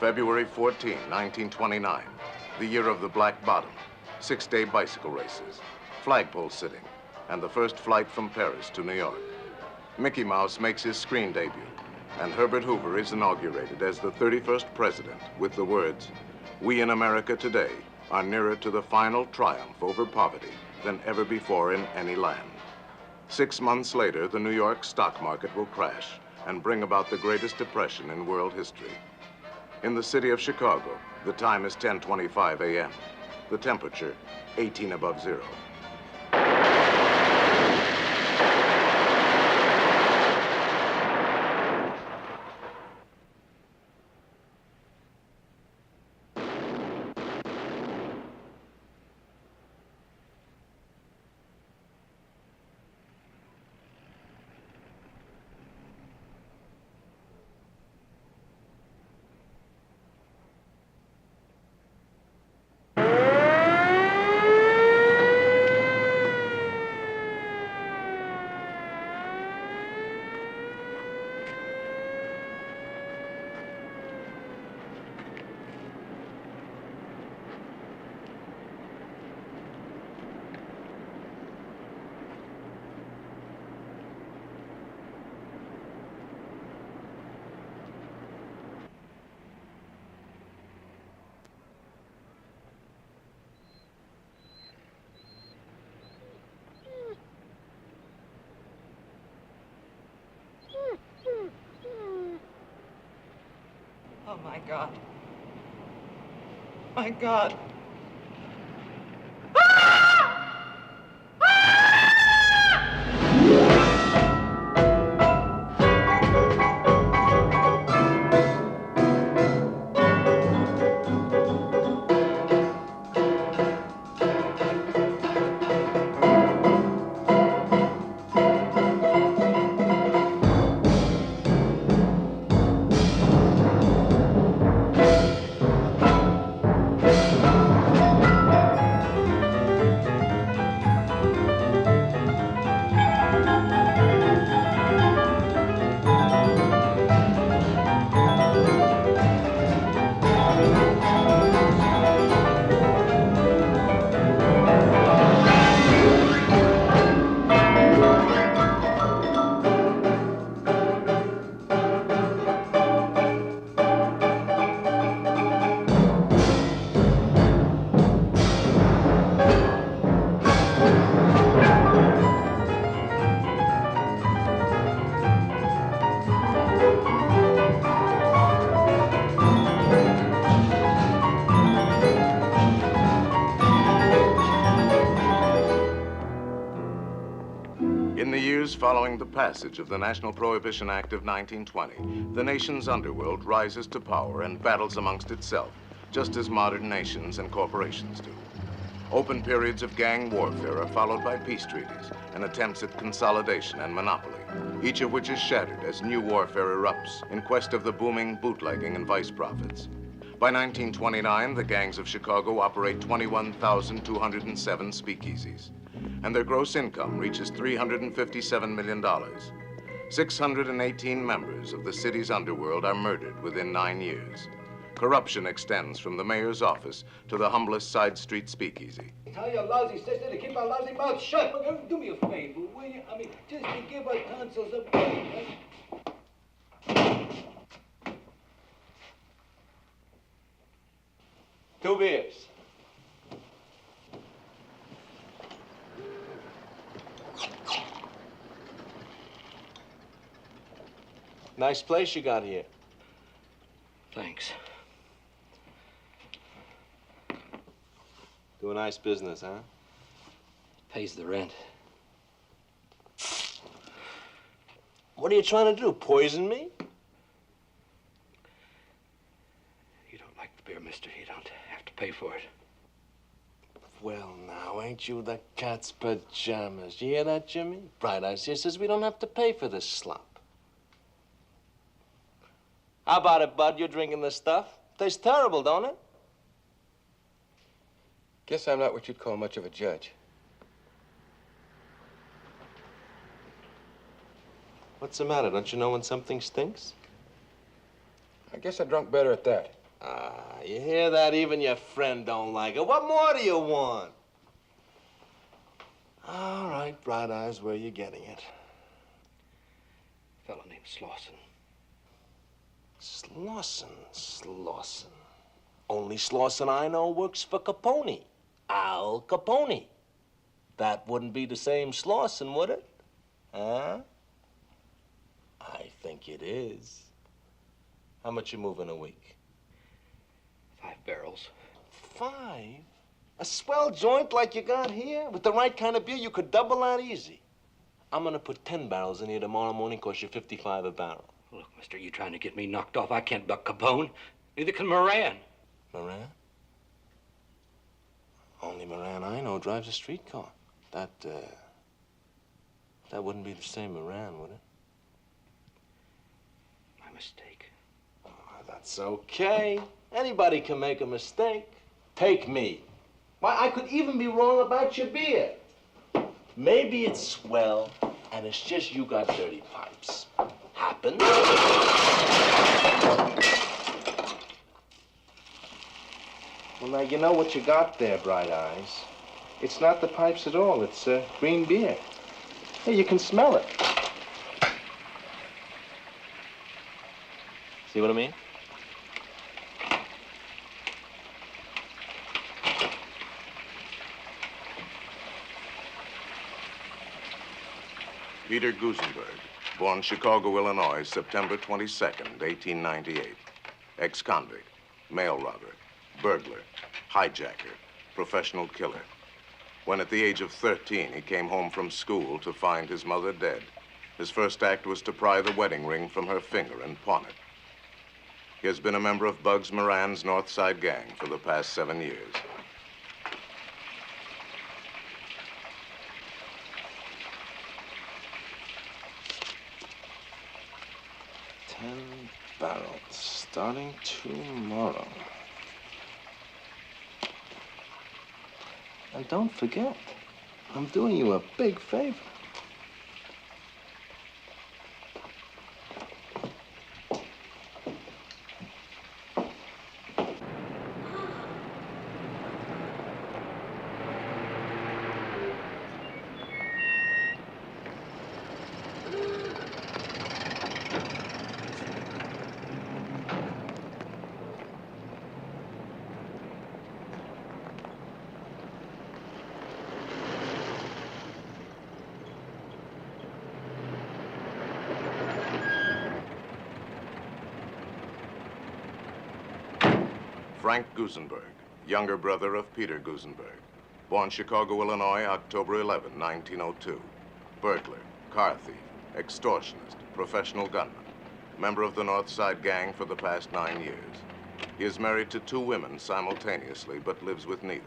February 14, 1929, the year of the Black Bottom, 6-day bicycle races, flagpole sitting, and the first flight from Paris to New York. Mickey Mouse makes his screen debut, and Herbert Hoover is inaugurated as the 31st president with the words, "We in America today are nearer to the final triumph over poverty than ever before in any land." 6 months later, the New York stock market will crash and bring about the greatest depression in world history. In the city of Chicago, the time is 10:25 a.m. The temperature, 18 above zero. Oh, my God. My God. In the years following the passage of the National Prohibition Act of 1920, the nation's underworld rises to power and battles amongst itself, just as modern nations and corporations do. Open periods of gang warfare are followed by peace treaties and attempts at consolidation and monopoly, each of which is shattered as new warfare erupts in quest of the booming bootlegging and vice profits. By 1929, the gangs of Chicago operate 21,207 speakeasies, and their gross income reaches $357 million. 618 members of the city's underworld are murdered within 9 years. Corruption extends from the mayor's office to the humblest side street speakeasy. Tell your lousy sister to keep her lousy mouth shut. Do me a favor, will you? I mean, just to give her tonsils a break. Two beers. Nice place you got here. Thanks. Do a nice business, huh? Pays the rent. What are you trying to do, poison me? You don't like the beer, mister. You don't have to pay for it. Well, now, ain't you the cat's pajamas? You hear that, Jimmy? Bright Eyes here says we don't have to pay for this slop. How about it, Bud? You're drinking this stuff? Tastes terrible, don't it? Guess I'm not what you'd call much of a judge. What's the matter? Don't you know when something stinks? I guess I drunk better at that. You hear that? Even your friend don't like it. What more do you want? All right, Bright Eyes, where you getting it? A fellow named Slauson. Slauson. Only Slauson I know works for Capone. Al Capone. That wouldn't be the same Slauson, would it? Huh? I think it is. How much you move in a week? 5 barrels. 5? A swell joint like you got here? With the right kind of beer, you could double that easy. I'm gonna put 10 barrels in here tomorrow morning, cost you 55 a barrel. Look, mister, you trying to get me knocked off? I can't buck Capone. Neither can Moran. Moran? Only Moran I know drives a streetcar. That wouldn't be the same Moran, would it? My mistake. Oh, that's okay. Anybody can make a mistake. Take me. Why, I could even be wrong about your beer. Maybe it's swell, and it's just you got dirty pipes. Happens. Well, now, you know what you got there, Bright Eyes. It's not the pipes at all. It's green beer. Hey, you can smell it. See what I mean? Peter Gusenberg, born Chicago, Illinois, September 22nd, 1898. Ex-convict, mail robber, burglar, hijacker, professional killer. When at the age of 13, he came home from school to find his mother dead. His first act was to pry the wedding ring from her finger and pawn it. He has been a member of Bugs Moran's North Side gang for the past 7 years. Barrels, starting tomorrow. And don't forget, I'm doing you a big favor. Frank Gusenberg, younger brother of Peter Gusenberg. Born Chicago, Illinois, October 11, 1902. Burglar, car thief, extortionist, professional gunman. Member of the North Side gang for the past 9 years. He is married to 2 women simultaneously, but lives with neither.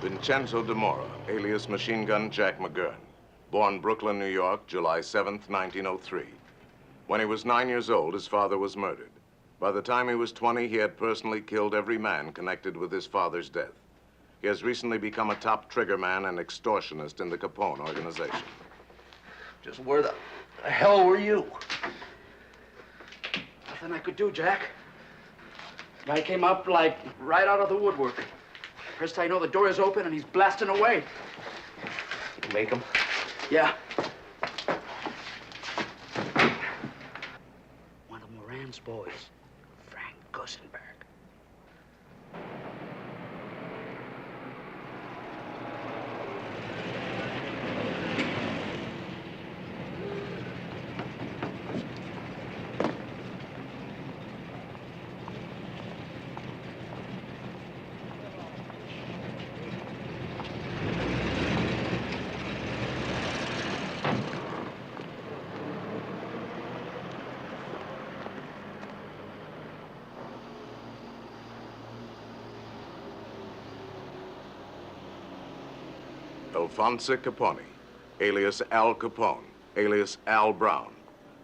Vincenzo DeMora, alias Machine Gun Jack McGurn, born Brooklyn, New York, July 7th, 1903. When he was 9 years old, his father was murdered. By the time he was 20, he had personally killed every man connected with his father's death. He has recently become a top triggerman and extortionist in the Capone organization. Just where the hell were you? Nothing I could do, Jack. Guy came up like right out of the woodwork. First I know, the door is open and he's blasting away. You make him? Yeah. One of Moran's boys, Frank Gusenberg. Alphonse Capone, alias Al Capone, alias Al Brown,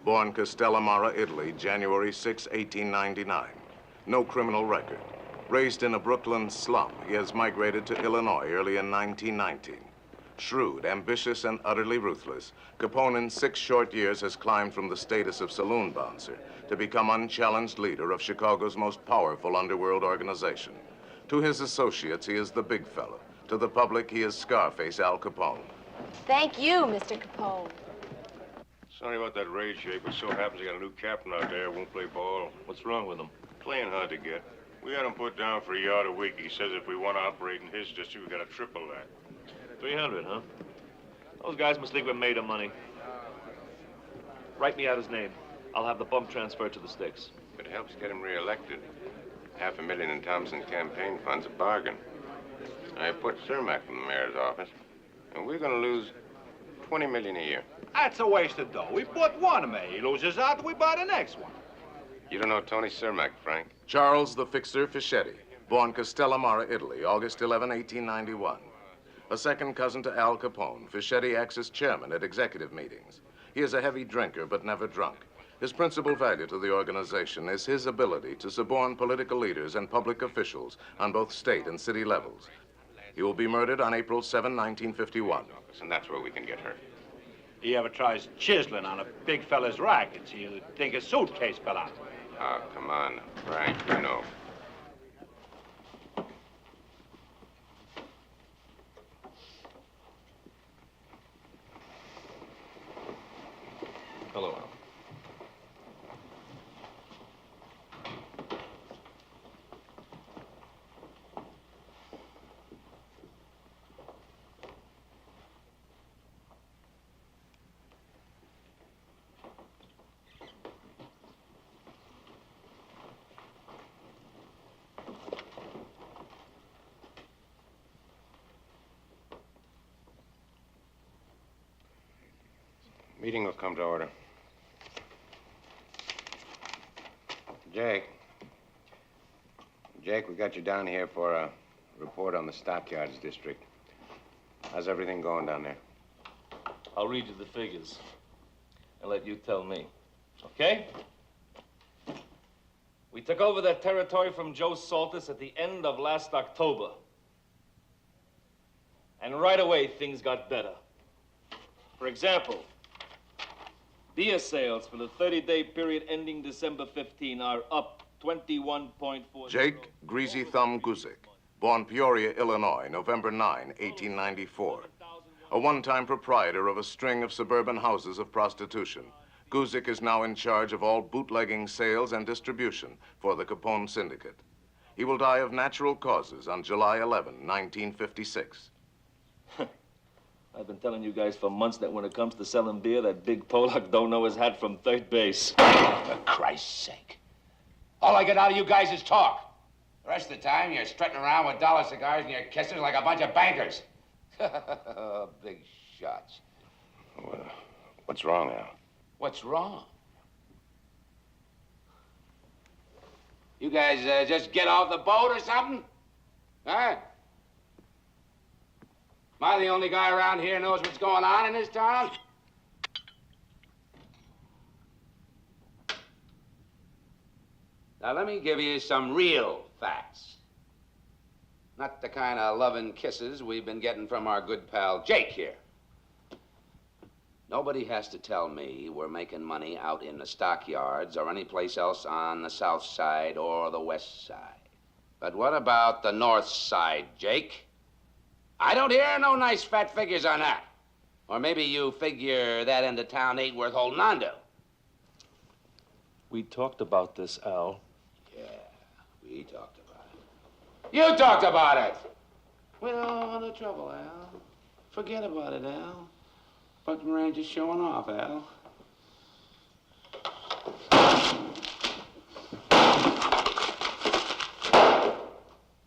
born Castellamare, Italy, January 6, 1899. No criminal record. Raised in a Brooklyn slum, he has migrated to Illinois early in 1919. Shrewd, ambitious, and utterly ruthless, Capone in 6 short years has climbed from the status of saloon bouncer to become unchallenged leader of Chicago's most powerful underworld organization. To his associates, he is the big fella. To the public, he is Scarface Al Capone. Thank you, Mr. Capone. Sorry about that raid, Jake, but so happens he got a new captain out there who won't play ball. What's wrong with him? Playing hard to get. We had him put down for a yard a week. He says if we want to operate in his district, we got to triple that. 300, huh? Those guys must think we're made of money. Write me out his name. I'll have the bump transferred to the sticks. If it helps get him reelected, $500,000 in Thompson's campaign fund's a bargain. I put Cermak in the mayor's office, and we're going to lose $20 million a year. That's a waste of dough. We bought one man. He loses out, we buy the next one. You don't know Tony Cermak, Frank? Charles the Fixer Fischetti, born Castellamare, Italy, August 11, 1891. A second cousin to Al Capone, Fischetti acts as chairman at executive meetings. He is a heavy drinker, but never drunk. His principal value to the organization is his ability to suborn political leaders and public officials on both state and city levels. He will be murdered on April 7, 1951. And that's where we can get hurt. He ever tries chiseling on a big fella's rackets, he'll think his suitcase fell out. Oh, come on, Frank, you know. Hello, Al. Meeting will come to order. Jake, we got you down here for a report on the stockyards district. How's everything going down there? I'll read you the figures and let you tell me, okay? We took over that territory from Joe Saltis at the end of last October. And right away, things got better. For example, beer sales for the 30-day period ending December 15 are up 21.4. Jake Greasy Thumb Guzik, born Peoria, Illinois, November 9, 1894. A one-time proprietor of a string of suburban houses of prostitution, Guzik is now in charge of all bootlegging sales and distribution for the Capone Syndicate. He will die of natural causes on July 11, 1956. I've been telling you guys for months that when it comes to selling beer, that big Polak don't know his hat from third base. For Christ's sake. All I get out of you guys is talk. The rest of the time, you're strutting around with dollar cigars and your kisses like a bunch of bankers. Big shots. Well, what's wrong, Al? What's wrong? You guys just get off the boat or something? Huh? Am I the only guy around here who knows what's going on in this town? Now, let me give you some real facts. Not the kind of loving kisses we've been getting from our good pal Jake here. Nobody has to tell me we're making money out in the stockyards or any place else on the south side or the west side. But what about the north side, Jake? I don't hear no nice fat figures on that. Or maybe you figure that end of town ain't worth holding on to. We talked about this, Al. Yeah, we talked about it. You talked about it! Well, no trouble, Al. Forget about it, Al. Fucking Ranger's showing off, Al.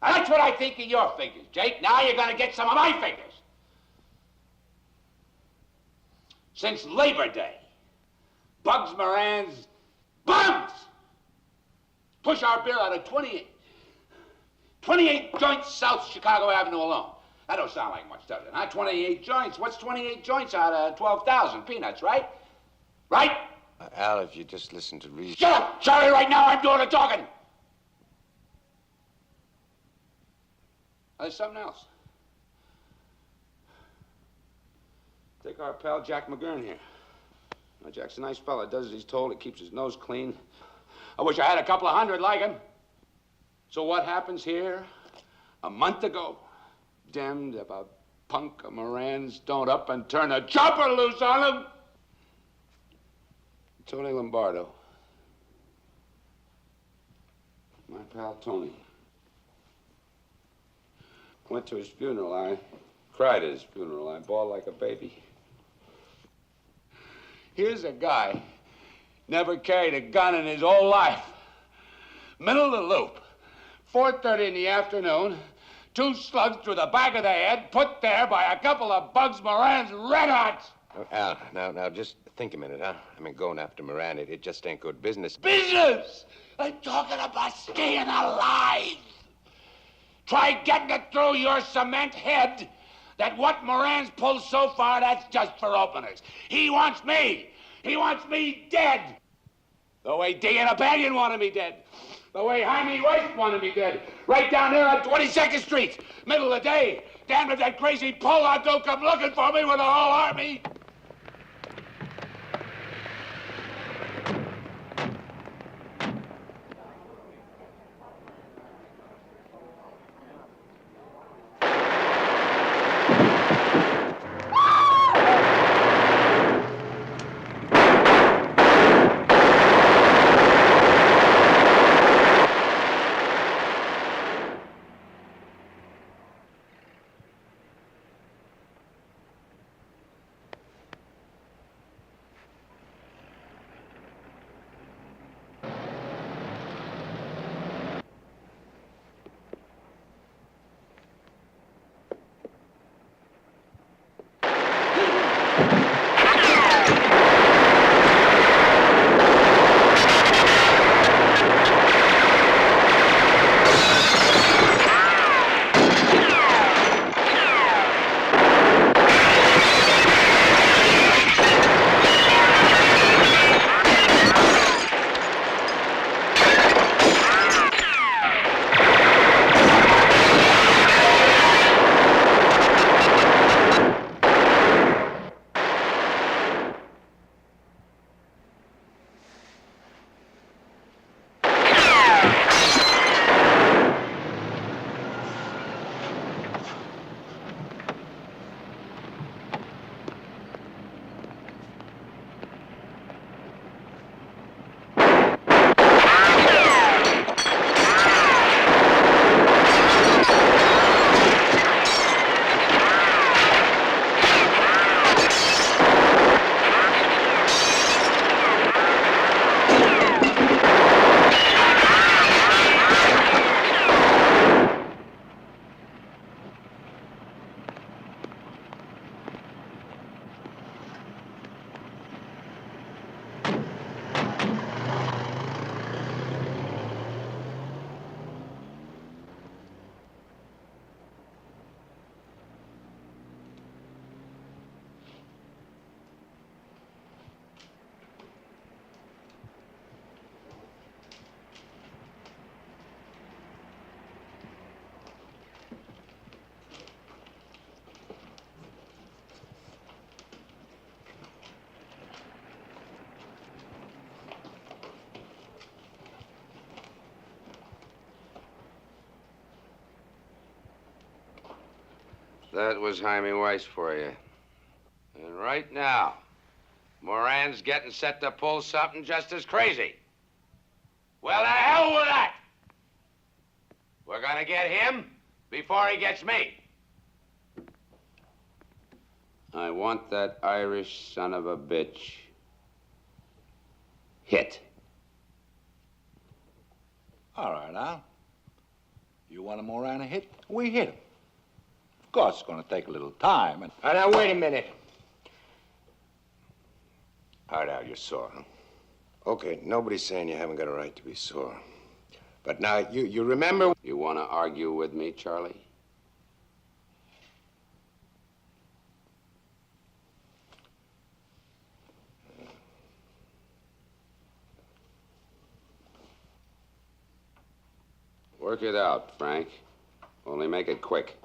That's what I think of your figures, Jake. Now you're gonna get some of my figures. Since Labor Day, Bugs Moran's Bugs push our beer out of 28 joints South Chicago Avenue alone. That don't sound like much, does it? Huh? 28 joints. What's 28 joints out of 12,000 peanuts, right? Right? Al, if you just listen to reason. Shut up, Charlie, right now. I'm doing the talking. There's something else. Take our pal Jack McGurn here. Now, Jack's a nice fella. Does as he's told. He keeps his nose clean. I wish I had a couple of hundred like him. So what happens here? A month ago, damned if a punk of Moran's don't up and turn a chopper loose on him. Tony Lombardo. My pal Tony. Went to his funeral. I cried at his funeral. I bawled like a baby. Here's a guy, never carried a gun in his whole life. Middle of the loop, 4:30 in the afternoon, 2 slugs through the back of the head, put there by a couple of Bugs Moran's red hots. Oh, Al, now, just think a minute, huh? I mean, going after Moran, it just ain't good business. Business! I'm talking about staying alive. Try getting it through your cement head that what Moran's pulled so far, that's just for openers. He wants me. He wants me dead. The way D and Abanion wanted me dead. The way Jaime Weiss wanted me dead. Right down there on 22nd Street. Middle of the day. Damn if that crazy Pollock don't come looking for me with a whole army. That was Jaime Weiss for you. And right now, Moran's getting set to pull something just as crazy. Well, the hell with that! We're gonna get him before he gets me. I want that Irish son of a bitch hit. All right, Al. You want a Moran hit? We hit him. Of course, it's going to take a little time. And Now, wait a minute. All right, Al, you're sore, huh? Okay, nobody's saying you haven't got a right to be sore. But now, you remember... You want to argue with me, Charlie? Work it out, Frank. Only make it quick.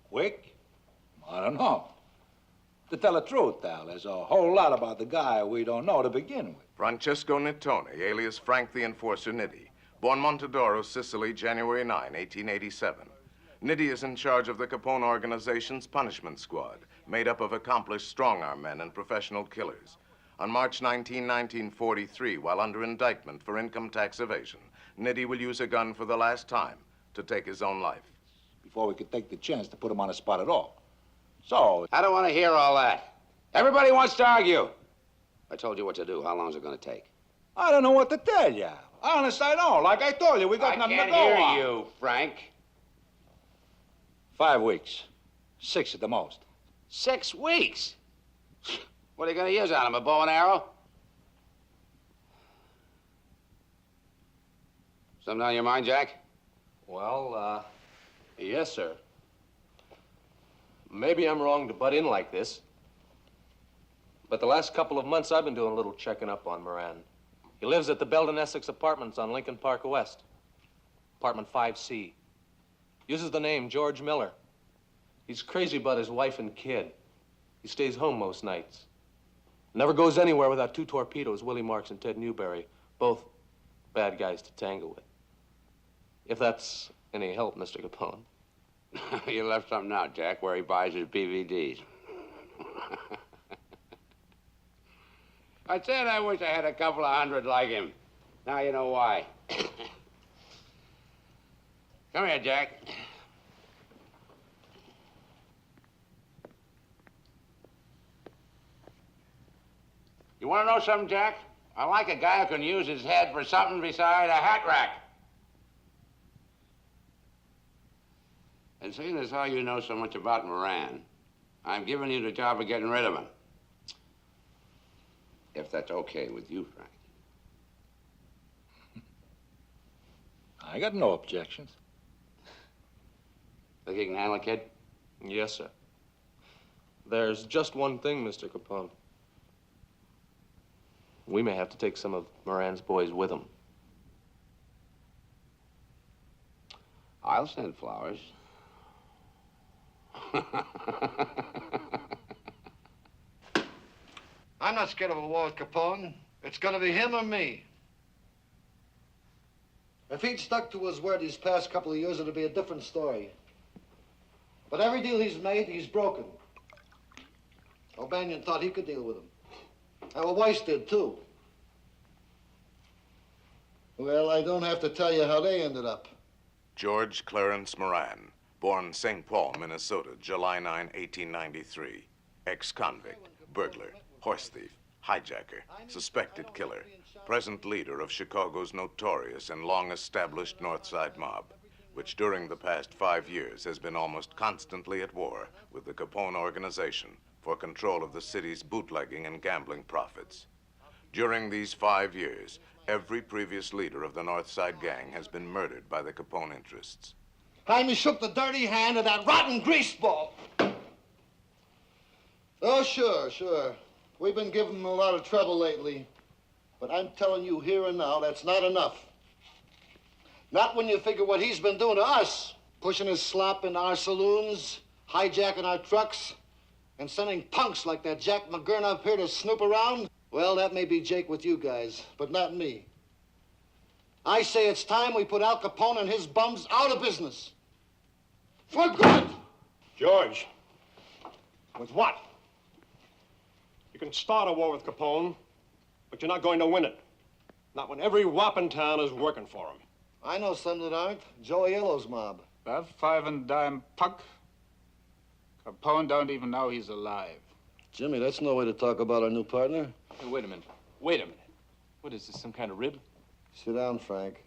Quick? I don't know. To tell the truth, Al, there's a whole lot about the guy we don't know to begin with. Francesco Nittoni, alias Frank the Enforcer Nitti, born Montedoro, Sicily, January 9, 1887. Nitti is in charge of the Capone organization's punishment squad, made up of accomplished strong-arm men and professional killers. On March 19, 1943, while under indictment for income tax evasion, Nitti will use a gun for the last time to take his own life. Before we could take the chance to put him on the spot at all. So... I don't want to hear all that. Everybody wants to argue. I told you what to do. How long is it going to take? I don't know what to tell you. Honest, I don't. Like I told you, we got nothing to go on. I can't hear you, Frank. 5 weeks. 6 at the most. 6 weeks? What are you going to use on him, a bow and arrow? Something on your mind, Jack? Well, yes, sir. Maybe I'm wrong to butt in like this, but the last couple of months I've been doing a little checking up on Moran. He lives at the Belden Essex Apartments on Lincoln Park West, apartment 5C. Uses the name George Miller. He's crazy about his wife and kid. He stays home most nights. Never goes anywhere without 2 torpedoes, Willie Marks and Ted Newberry, both bad guys to tangle with. If that's any help, Mr. Capone. You left something out, Jack, where he buys his DVDs. I said I wish I had a couple of hundred like him. Now you know why. Come here, Jack. You want to know something, Jack? I like a guy who can use his head for something beside a hat rack. And seeing as how you know so much about Moran, I'm giving you the job of getting rid of him. If that's okay with you, Frank. I got no objections. Think you can handle it, kid? Yes, sir. There's just one thing, Mr. Capone. We may have to take some of Moran's boys with him. I'll send flowers. I'm not scared of a war with Capone. It's gonna be him or me. If he'd stuck to his word these past couple of years, it'd be a different story. But every deal he's made, he's broken. O'Banion thought he could deal with him. And Weiss did, too. Well, I don't have to tell you how they ended up. George Clarence Moran, born St. Paul, Minnesota, July 9, 1893. Ex-convict, burglar, horse thief, hijacker, suspected killer, present leader of Chicago's notorious and long-established North Side mob, which during the past 5 years has been almost constantly at war with the Capone organization for control of the city's bootlegging and gambling profits. During these 5 years, every previous leader of the North Side gang has been murdered by the Capone interests. Jaime shook the dirty hand of that rotten greaseball. Oh, sure. We've been giving him a lot of trouble lately. But I'm telling you here and now, that's not enough. Not when you figure what he's been doing to us. Pushing his slop into our saloons, hijacking our trucks, and sending punks like that Jack McGurn up here to snoop around. Well, that may be Jake with you guys, but not me. I say it's time we put Al Capone and his bums out of business. For good! George, with what? You can start a war with Capone, but you're not going to win it. Not when every wop in town is working for him. I know some that aren't. Joey Yellow's mob. That 5 and dime punk. Capone don't even know he's alive. Jimmy, that's no way to talk about our new partner. Hey, wait a minute. What is this, some kind of rib? Sit down, Frank.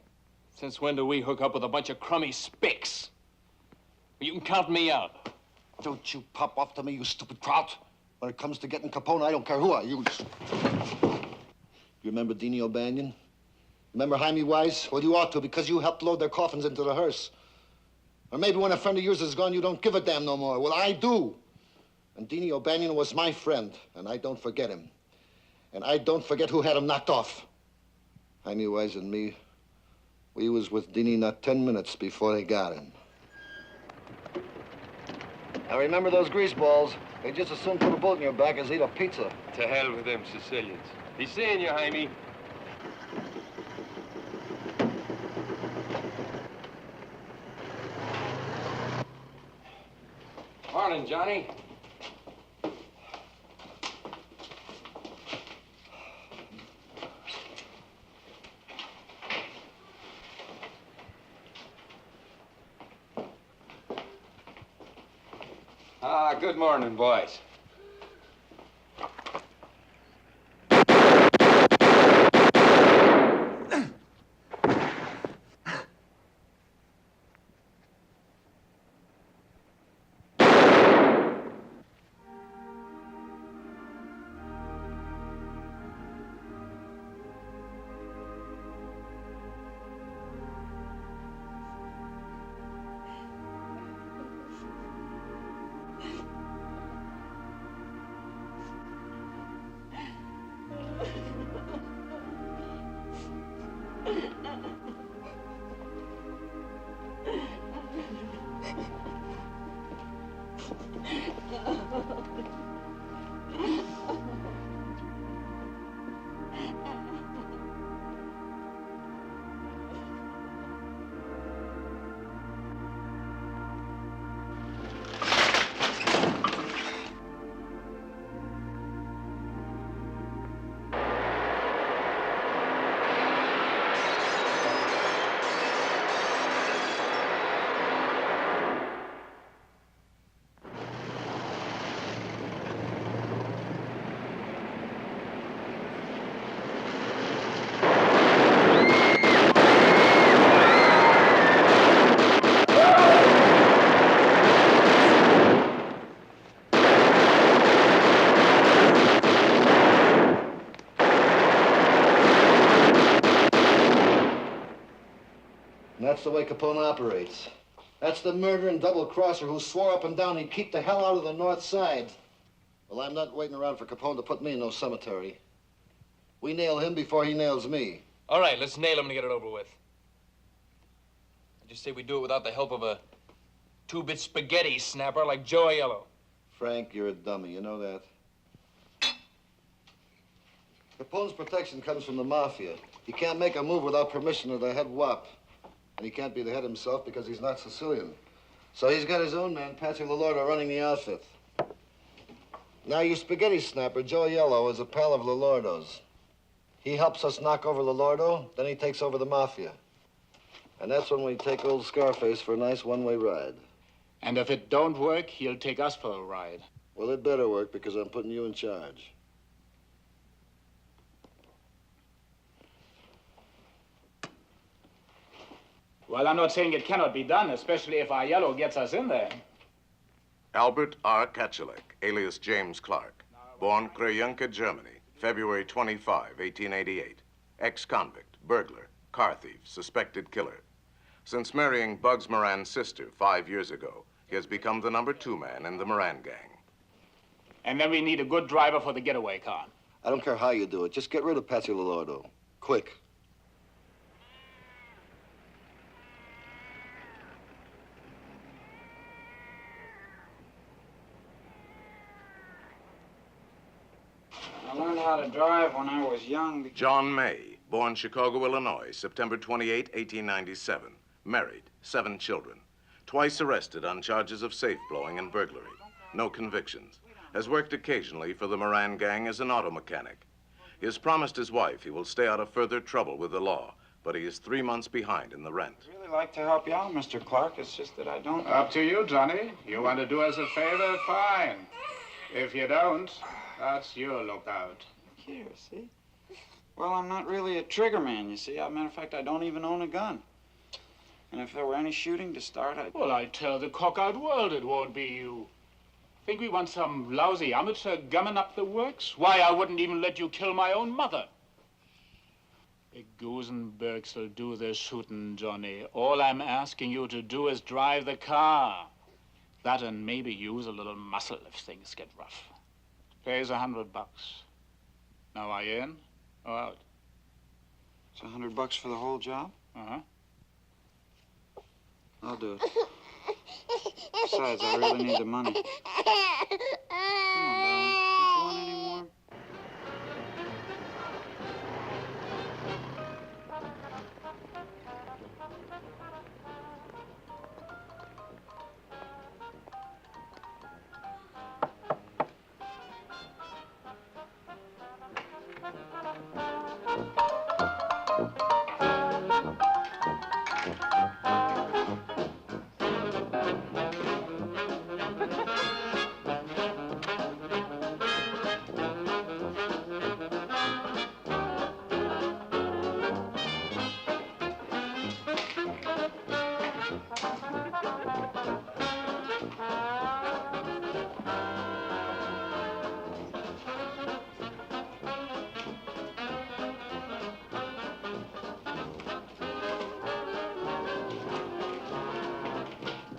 Since when do we hook up with a bunch of crummy spicks? You can count me out. Don't you pop off to me, you stupid kraut. When it comes to getting Capone, I don't care who I use. You remember Deanie O'Banion? Remember Jaime Weiss? Well, you ought to, because you helped load their coffins into the hearse. Or maybe when a friend of yours is gone, you don't give a damn no more. Well, I do. And Deanie O'Banion was my friend, and I don't forget him. And I don't forget who had him knocked off. Jaime Weiss and me, We was with Dini not 10 minutes before they got him. Now remember those grease balls. They just as soon put a bullet in your back as eat a pizza. To hell with them Sicilians. Be seeing you, Jaime. Morning, Johnny. Good morning, boys. That's the way Capone operates. That's the murdering double-crosser who swore up and down he'd keep the hell out of the North Side. Well, I'm not waiting around for Capone to put me in no cemetery. We nail him before he nails me. All right, let's nail him and get it over with. I just say we do it without the help of a two-bit spaghetti snapper like Joe Aiello. Frank, you're a dummy. You know that? Capone's protection comes from the Mafia. He can't make a move without permission of the head wop. And he can't be the head himself because he's not Sicilian. So he's got his own man, Patsy Lolordo, running the outfit. Now, your spaghetti snapper, Joe Aiello, is a pal of Lolordo's. He helps us knock over Lolordo, then he takes over the Mafia. And that's when we take old Scarface for a nice one-way ride. And if it don't work, he'll take us for a ride. Well, it better work because I'm putting you in charge. Well, I'm not saying it cannot be done, especially if Aiello gets us in there. Albert R. Kachelek, alias James Clark, born Krajunka, Germany, February 25, 1888. Ex-convict, burglar, car thief, suspected killer. Since marrying Bugs Moran's sister 5 years ago, he has become the number 2 man in the Moran gang. And then we need a good driver for the getaway car. I don't care how you do it. Just get rid of Patsy Lolordo. Quick. I learned how to drive when I was young. John May, born Chicago, Illinois, September 28, 1897. Married, 7 children. Twice arrested on charges of safe blowing and burglary. No convictions. Has worked occasionally for the Moran gang as an auto mechanic. He has promised his wife he will stay out of further trouble with the law, but he is 3 months behind in the rent. I'd really like to help you out, Mr. Clark. It's just that I don't... Up to you, Johnny. You want to do us a favor? Fine. If you don't, that's your lookout. Here, see? Well, I'm not really a trigger man, you see. As a matter of fact, I don't even own a gun. And if there were any shooting to start, I'd... Well, I tell the cock-out world it won't be you. Think we want some lousy amateur gumming up the works? Why, I wouldn't even let you kill my own mother. The Gusenbergs will do the shooting, Johnny. All I'm asking you to do is drive the car. That and maybe use a little muscle if things get rough. Pays $100. Now, are you in or out? It's $100 for the whole job? Uh-huh. I'll do it. Besides, I really need the money. Come on, darling. Don't you want any more?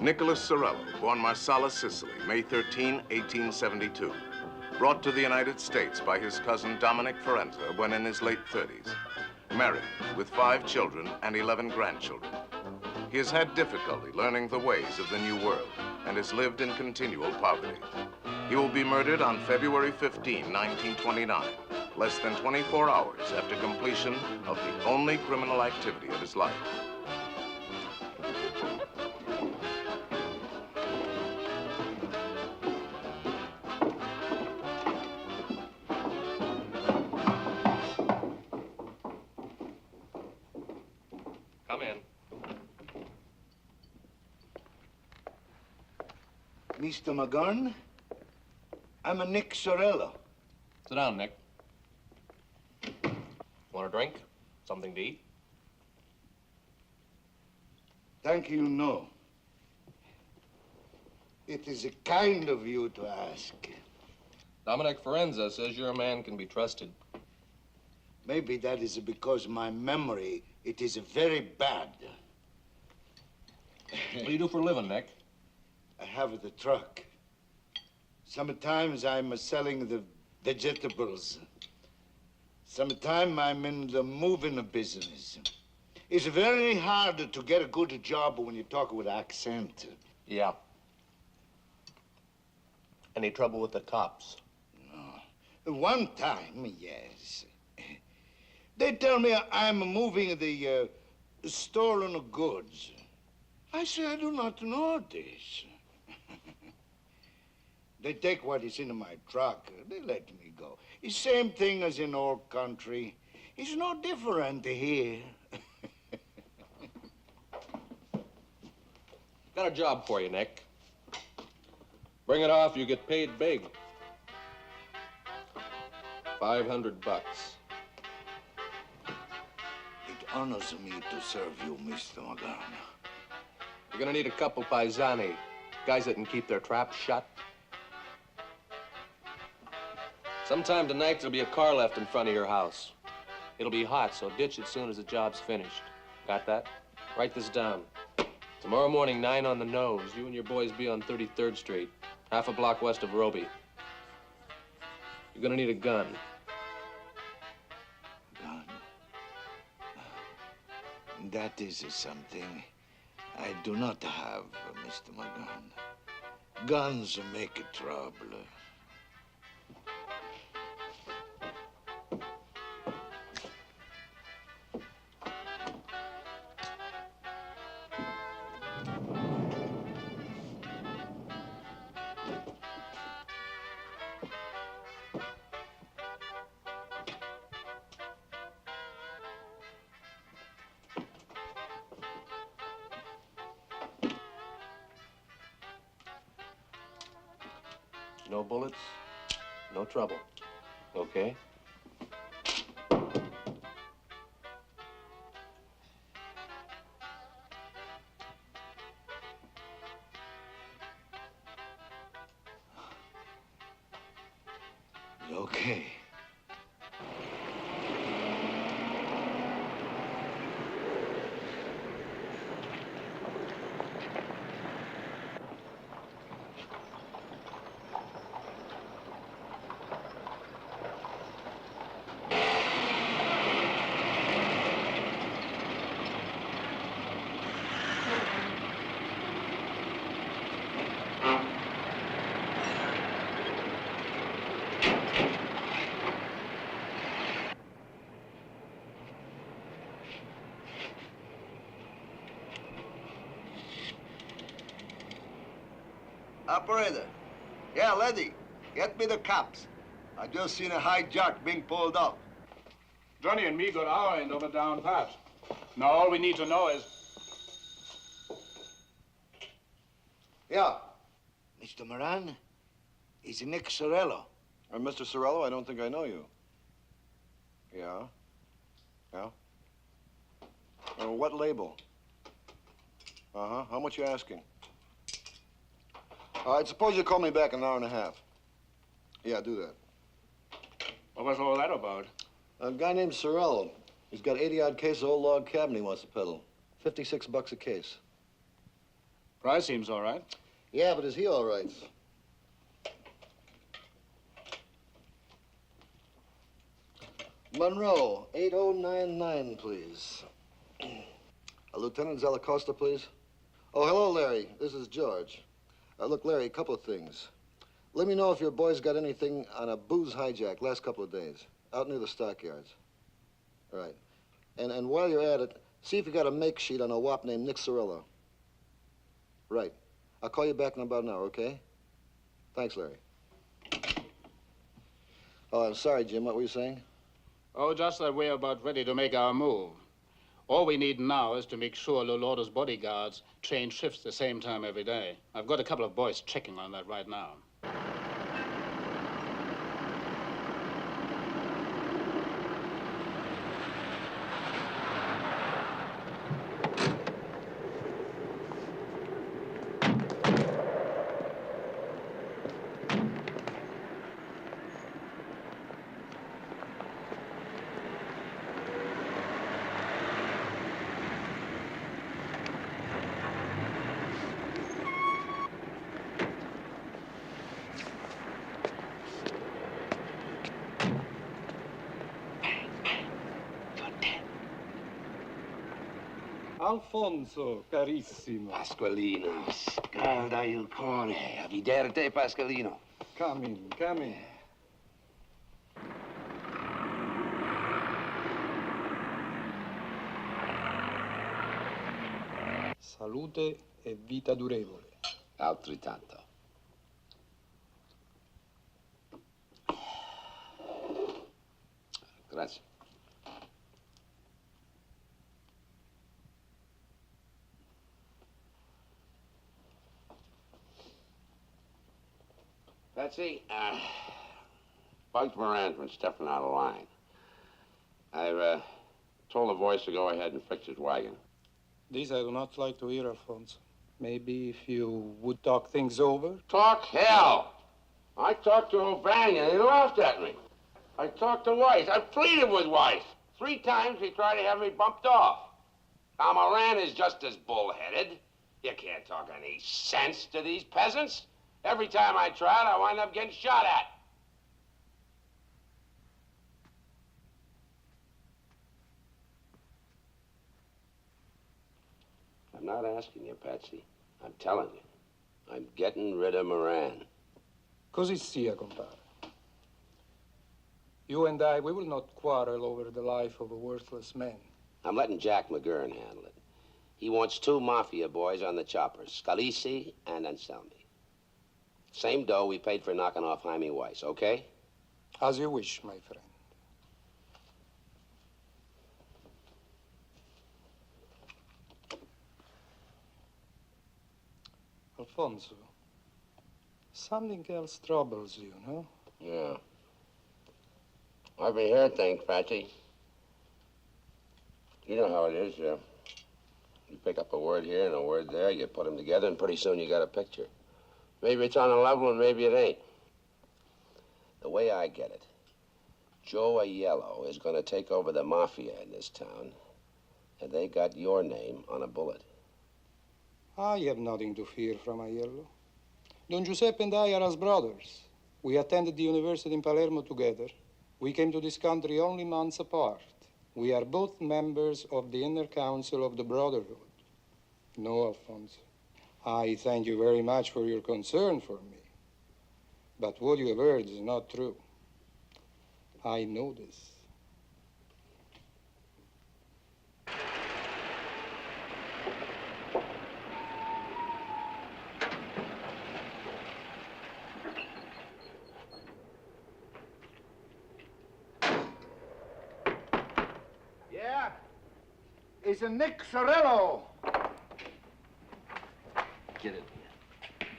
Nicholas Sorello, born Marsala, Sicily, May 13, 1872. Brought to the United States by his cousin Dominic Forenza when in his late 30s. Married, with 5 children and 11 grandchildren. He has had difficulty learning the ways of the new world and has lived in continual poverty. He will be murdered on February 15, 1929, less than 24 hours after completion of the only criminal activity of his life. Come in. Mr. McGurn, I'm a Nick Sorello. Sit down, Nick. Want a drink? Something to eat? Thank you, no. It is kind of you to ask. Dominic Forenza says your man can be trusted. Maybe that is because my memory, it is very bad. What do you do for a living, Nick? I have the truck. Sometimes I'm selling the vegetables. Sometimes I'm in the moving business. It's very hard to get a good job when you talk with accent. Yeah. Any trouble with the cops? No. One time, yes. They tell me I'm moving the stolen goods. I say I do not know this. They take what is in my truck. They let me go. It's same thing as in our country. It's no different here. Got a job for you, Nick. Bring it off, you get paid big. $500. It honors me to serve you, Mr. McGurn. You're gonna need a couple paisani, guys that can keep their traps shut. Sometime tonight, there'll be a car left in front of your house. It'll be hot, so ditch it soon as the job's finished. Got that? Write this down. Tomorrow morning, 9 on the nose. You and your boys be on 33rd Street, half a block west of Roby. You're gonna need a gun. Gun? That is something I do not have, Mr. McGurn. Guns make trouble. No bullets, no trouble. Okay? Okay. Operator. Yeah, lady. Get me the cops. I just seen a hijack being pulled up. Johnny and me got our end of it down pat. Now all we need to know is... Yeah. Mr. Moran, is Nick Sorello. I'm Mr. Sorello. I don't think I know you. Yeah? Yeah? What label? Uh-huh. How much you asking? All right, suppose you call me back in an hour and a half. Yeah, do that. What was all that about? A guy named Sorello. He's got 80-odd cases of old log cabin he wants to peddle. $56 a case. Price seems all right. Yeah, but is he all right? Monroe, 8099, please. Lieutenant Zalacosta, please. Oh, hello, Larry. This is George. Look, Larry, a couple of things. Let me know if your boys got anything on a booze hijack last couple of days, out near the stockyards. All right. And while you're at it, see if you got a make sheet on a wop named Nick Sorello. Right. I'll call you back in about an hour, okay? Thanks, Larry. Oh, I'm sorry, Jim. What were you saying? Oh, just that we're about ready to make our move. All we need now is to make sure Lolordo's bodyguards change shifts the same time every day. I've got a couple of boys checking on that right now. Alfonso, carissimo. Pasqualino, scalda il cuore. A vederte, Pasqualino. Come in, come in. Salute e vita durevole. Altrettanto. Grazie. Betsy, bugged Moran's been stepping out of line. I've told the boys to go ahead and fix his wagon. This I do not like to hear, Alfonso. Maybe if you would talk things over? Talk hell! I talked to O'Brien and he laughed at me. I talked to Weiss. I pleaded with Weiss. 3 times he tried to have me bumped off. Now, Moran is just as bullheaded. You can't talk any sense to these peasants. Every time I tried, I wind up getting shot at. I'm not asking you, Patsy. I'm telling you. I'm getting rid of Moran. Così sia, compare. You and I, we will not quarrel over the life of a worthless man. I'm letting Jack McGurn handle it. He wants 2 mafia boys on the choppers, Scalisi and Anselmi. Same dough we paid for knocking off Jaime Weiss, okay? As you wish, my friend. Alfonso, something else troubles you, no? Yeah. Every hair thing, Patsy. You know how it is. You pick up a word here and a word there, you put them together, and pretty soon you got a picture. Maybe it's on a level and maybe it ain't. The way I get it, Joe Aiello is going to take over the mafia in this town, and they got your name on a bullet. I have nothing to fear from Aiello. Don Giuseppe and I are as brothers. We attended the university in Palermo together. We came to this country only months apart. We are both members of the inner council of the Brotherhood. No, Alfonso. I thank you very much for your concern for me. But what you have heard is not true. I know this. is a Nick Sorello. Get it.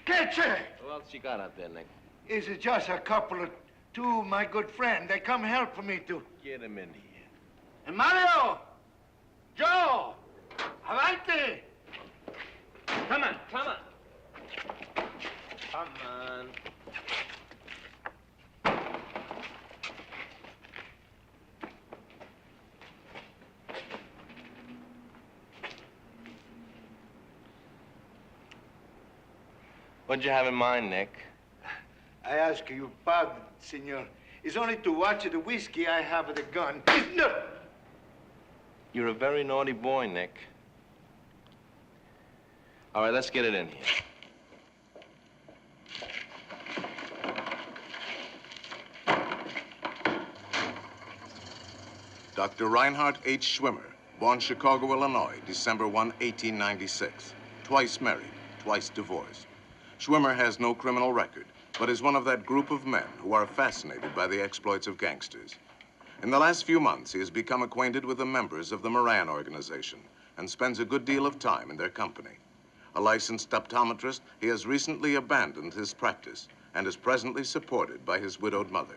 Get it! Who else you got out there, Nick? Is it just a couple of two, my good friend? They come help me to... Get him in here. And Mario! Joe! Avanti! Come on, come on. Come on. What'd you have in mind, Nick? I ask you pardon, senor. It's only to watch the whiskey I have the gun. No! You're a very naughty boy, Nick. All right, let's get it in here. Dr. Reinhard H. Schwimmer, born Chicago, Illinois, December 1, 1896. Twice married, twice divorced. Schwimmer has no criminal record, but is one of that group of men who are fascinated by the exploits of gangsters. In the last few months, he has become acquainted with the members of the Moran organization and spends a good deal of time in their company. A licensed optometrist, he has recently abandoned his practice and is presently supported by his widowed mother.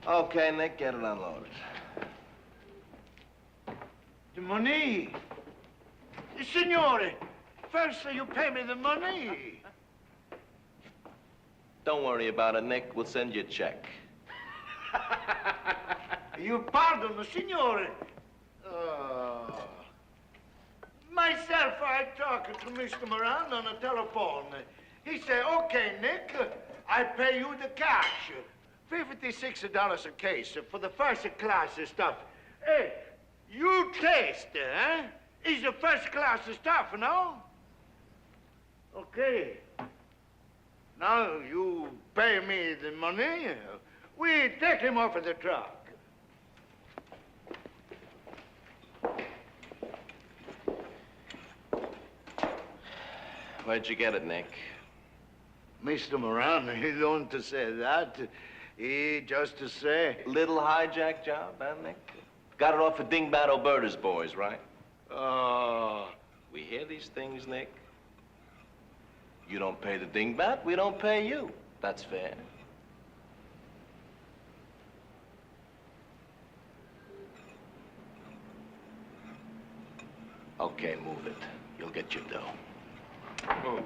Okay, Nick, get it unloaded. The money. Signore, first you pay me the money. Don't worry about it, Nick. We'll send you a check. You pardon, signore. Myself, I talked to Mr. Moran on the telephone. He said, okay, Nick, I pay you the cash. $56 a case for the first class stuff. Hey, you taste, huh? It's the first class stuff, no? Okay. Now you pay me the money. We take him off of the truck. Where'd you get it, Nick? Mr. Moran, he don't say that. He just to say... Little hijack job, huh, Nick? Got it off of Dingbat Alberta's boys, right? Oh. We hear these things, Nick. You don't pay the Dingbat, we don't pay you. That's fair. Okay, move it. You'll get your dough. Move.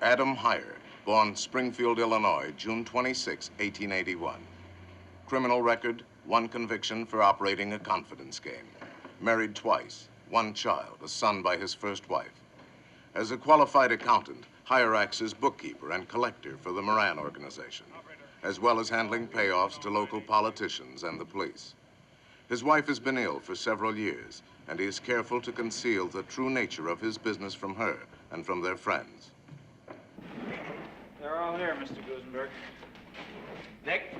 Adam Heyer, born Springfield, Illinois, June 26, 1881. Criminal record, 1 conviction for operating a confidence game. Married twice, 1 child, a son by his first wife. As a qualified accountant, Heyer acts as bookkeeper and collector for the Moran organization, as well as handling payoffs to local politicians and the police. His wife has been ill for several years, and he is careful to conceal the true nature of his business from her and from their friends. They're all here, Mr. Gusenberg. Nick?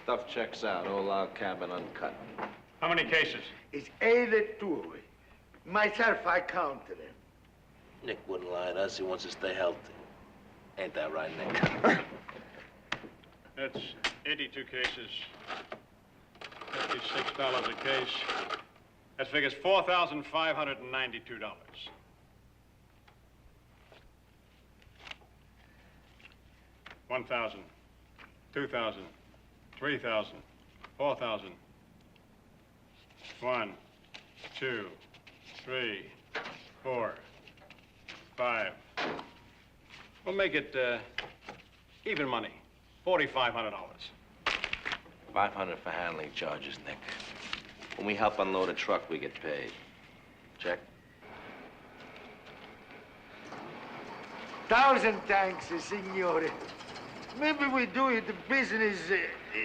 Stuff checks out. All log cabin uncut. How many cases? It's 82. Myself, I counted them. Nick wouldn't lie to us. He wants to stay healthy. Ain't that right, Nick? That's 82 cases. $56 a case. That figures $4,592. 1,000, 2,000, 3,000, 4,000. 1, 2, 3, 4, 5. We'll make it even money. $4,500. $500 for handling charges, Nick. When we help unload a truck, we get paid. Check? 1,000 thanks, signore. Maybe we do it the business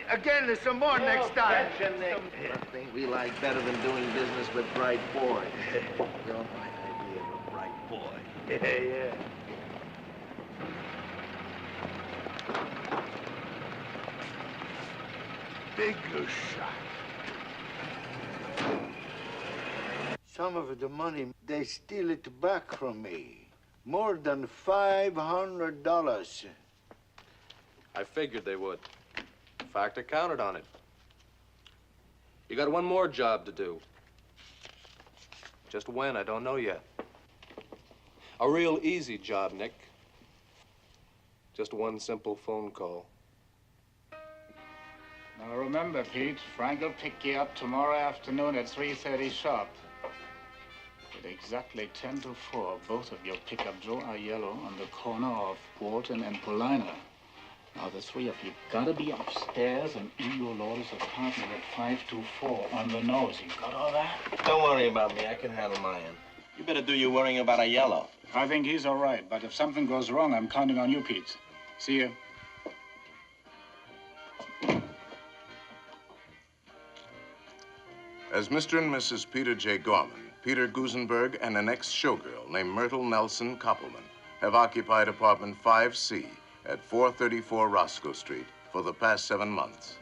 again some more next time. Nothing we like better than doing business with bright boys. You're my idea of a bright boy. Yeah. Bigger shot. Some of the money, they steal it back from me. More than $500. I figured they would. In fact, I counted on it. You got one more job to do. Just when, I don't know yet. A real easy job, Nick. Just one simple phone call. Now remember, Pete, Frank will pick you up tomorrow afternoon at 3:30 sharp. At exactly 10 to 4, both of your pickups are yellow on the corner of Walton and Paulina. Now, the three of you gotta be upstairs and in your lawyer's apartment at 5 to 4 on the nose. You got all that? Don't worry about me. I can handle my end. You better do your worrying about a yellow. I think he's all right, but if something goes wrong, I'm counting on you, Pete. See you. As Mr. and Mrs. Peter J. Gorman, Peter Gusenberg and an ex-showgirl named Myrtle Nelson Koppelman have occupied apartment 5C at 434 Roscoe Street for the past 7 months.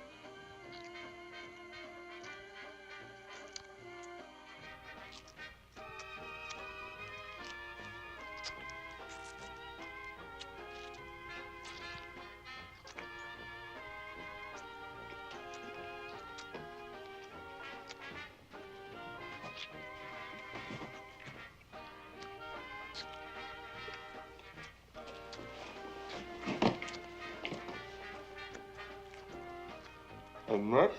Mert?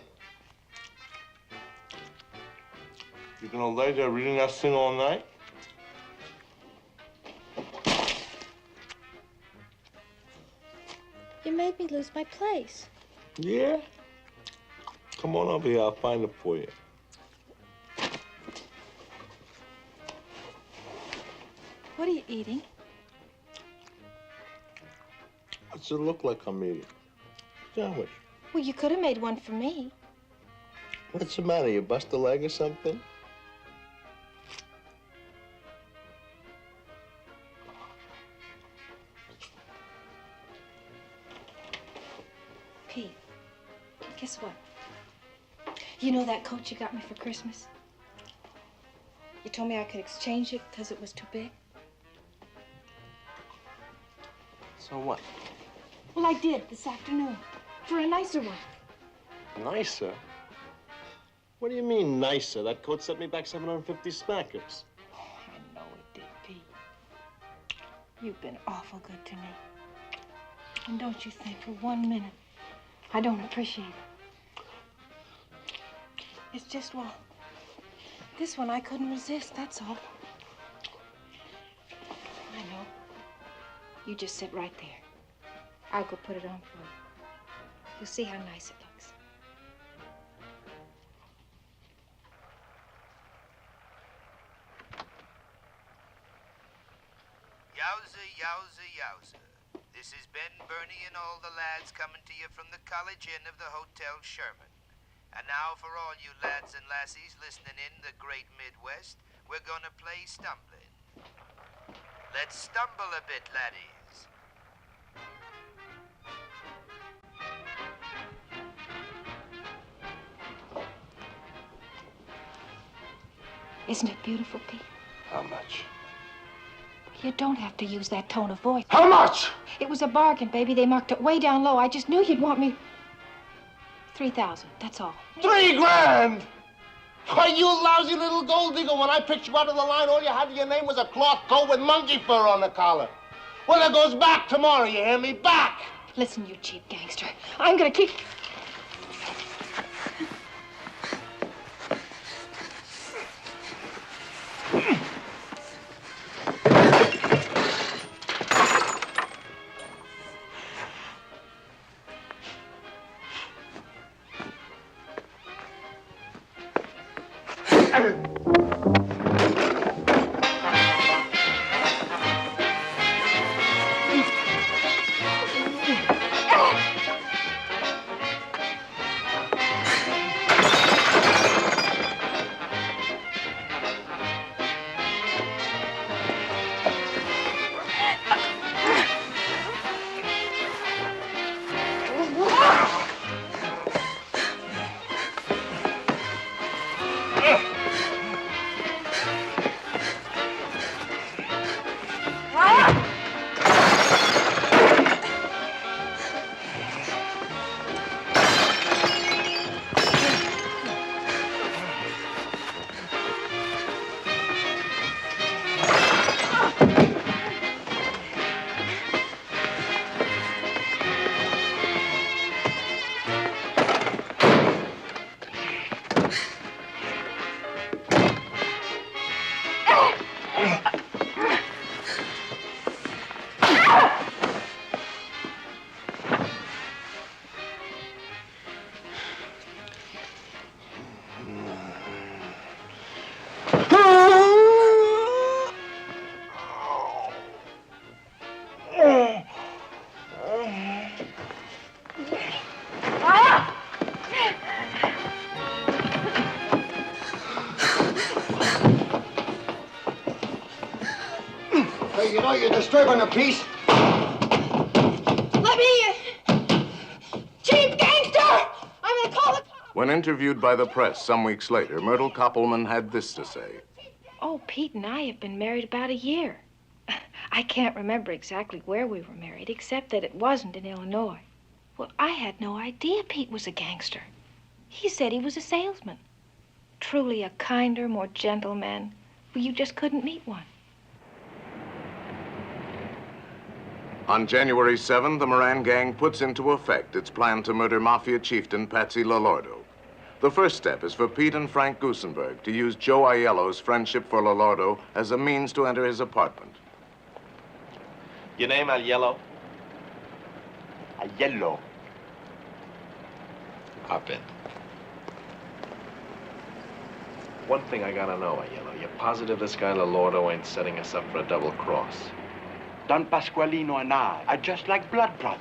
You gonna lay there reading that thing all night? You made me lose my place. Yeah? Come on over here, I'll find it for you. What are you eating? What's it look like I'm eating? Sandwich. Well, you could have made one for me. What's the matter? You bust a leg or something? Pete, guess what? You know that coat you got me for Christmas? You told me I could exchange it because it was too big. So what? Well, I did this afternoon for a nicer one. Nicer? What do you mean, nicer? That coat set me back 750 smackers. I know it did, Pete. You've been awful good to me. And don't you think for 1 minute I don't appreciate it. It's just, well, this one I couldn't resist, that's all. I know. You just sit right there. I'll go put it on for you. You'll see how nice it looks. Yowza, yowza, yowza. This is Ben, Bernie, and all the lads coming to you from the College Inn of the Hotel Sherman. And now for all you lads and lassies listening in the great Midwest, we're gonna play stumbling. Let's stumble a bit, laddies. Isn't it beautiful, Pete? How much? You don't have to use that tone of voice. How much? It was a bargain, baby. They marked it way down low. I just knew you'd want me. 3,000, that's all. 3 grand? Why, you lousy little gold digger, when I picked you out of the line, all you had to your name was a cloth coat with monkey fur on the collar. Well, it goes back tomorrow, you hear me? Back! Listen, you cheap gangster. I'm gonna keep... Now you're disturbing the peace. Let me... Chief gangster! I'm gonna call the... When interviewed by the press some weeks later, Myrtle Koppelman had this to say. Oh, Pete and I have been married about a year. I can't remember exactly where we were married, except that it wasn't in Illinois. Well, I had no idea Pete was a gangster. He said he was a salesman. Truly a kinder, more gentle man. Well, you just couldn't meet one. On January 7th, the Moran gang puts into effect its plan to murder Mafia chieftain Patsy Lolordo. The first step is for Pete and Frank Gusenberg to use Joe Aiello's friendship for Lolordo as a means to enter his apartment. Your name, Aiello? Aiello. Hop in. One thing I gotta know, Aiello. You're positive this guy Lolordo ain't setting us up for a double cross? Don Pasqualino and I are just like blood brothers.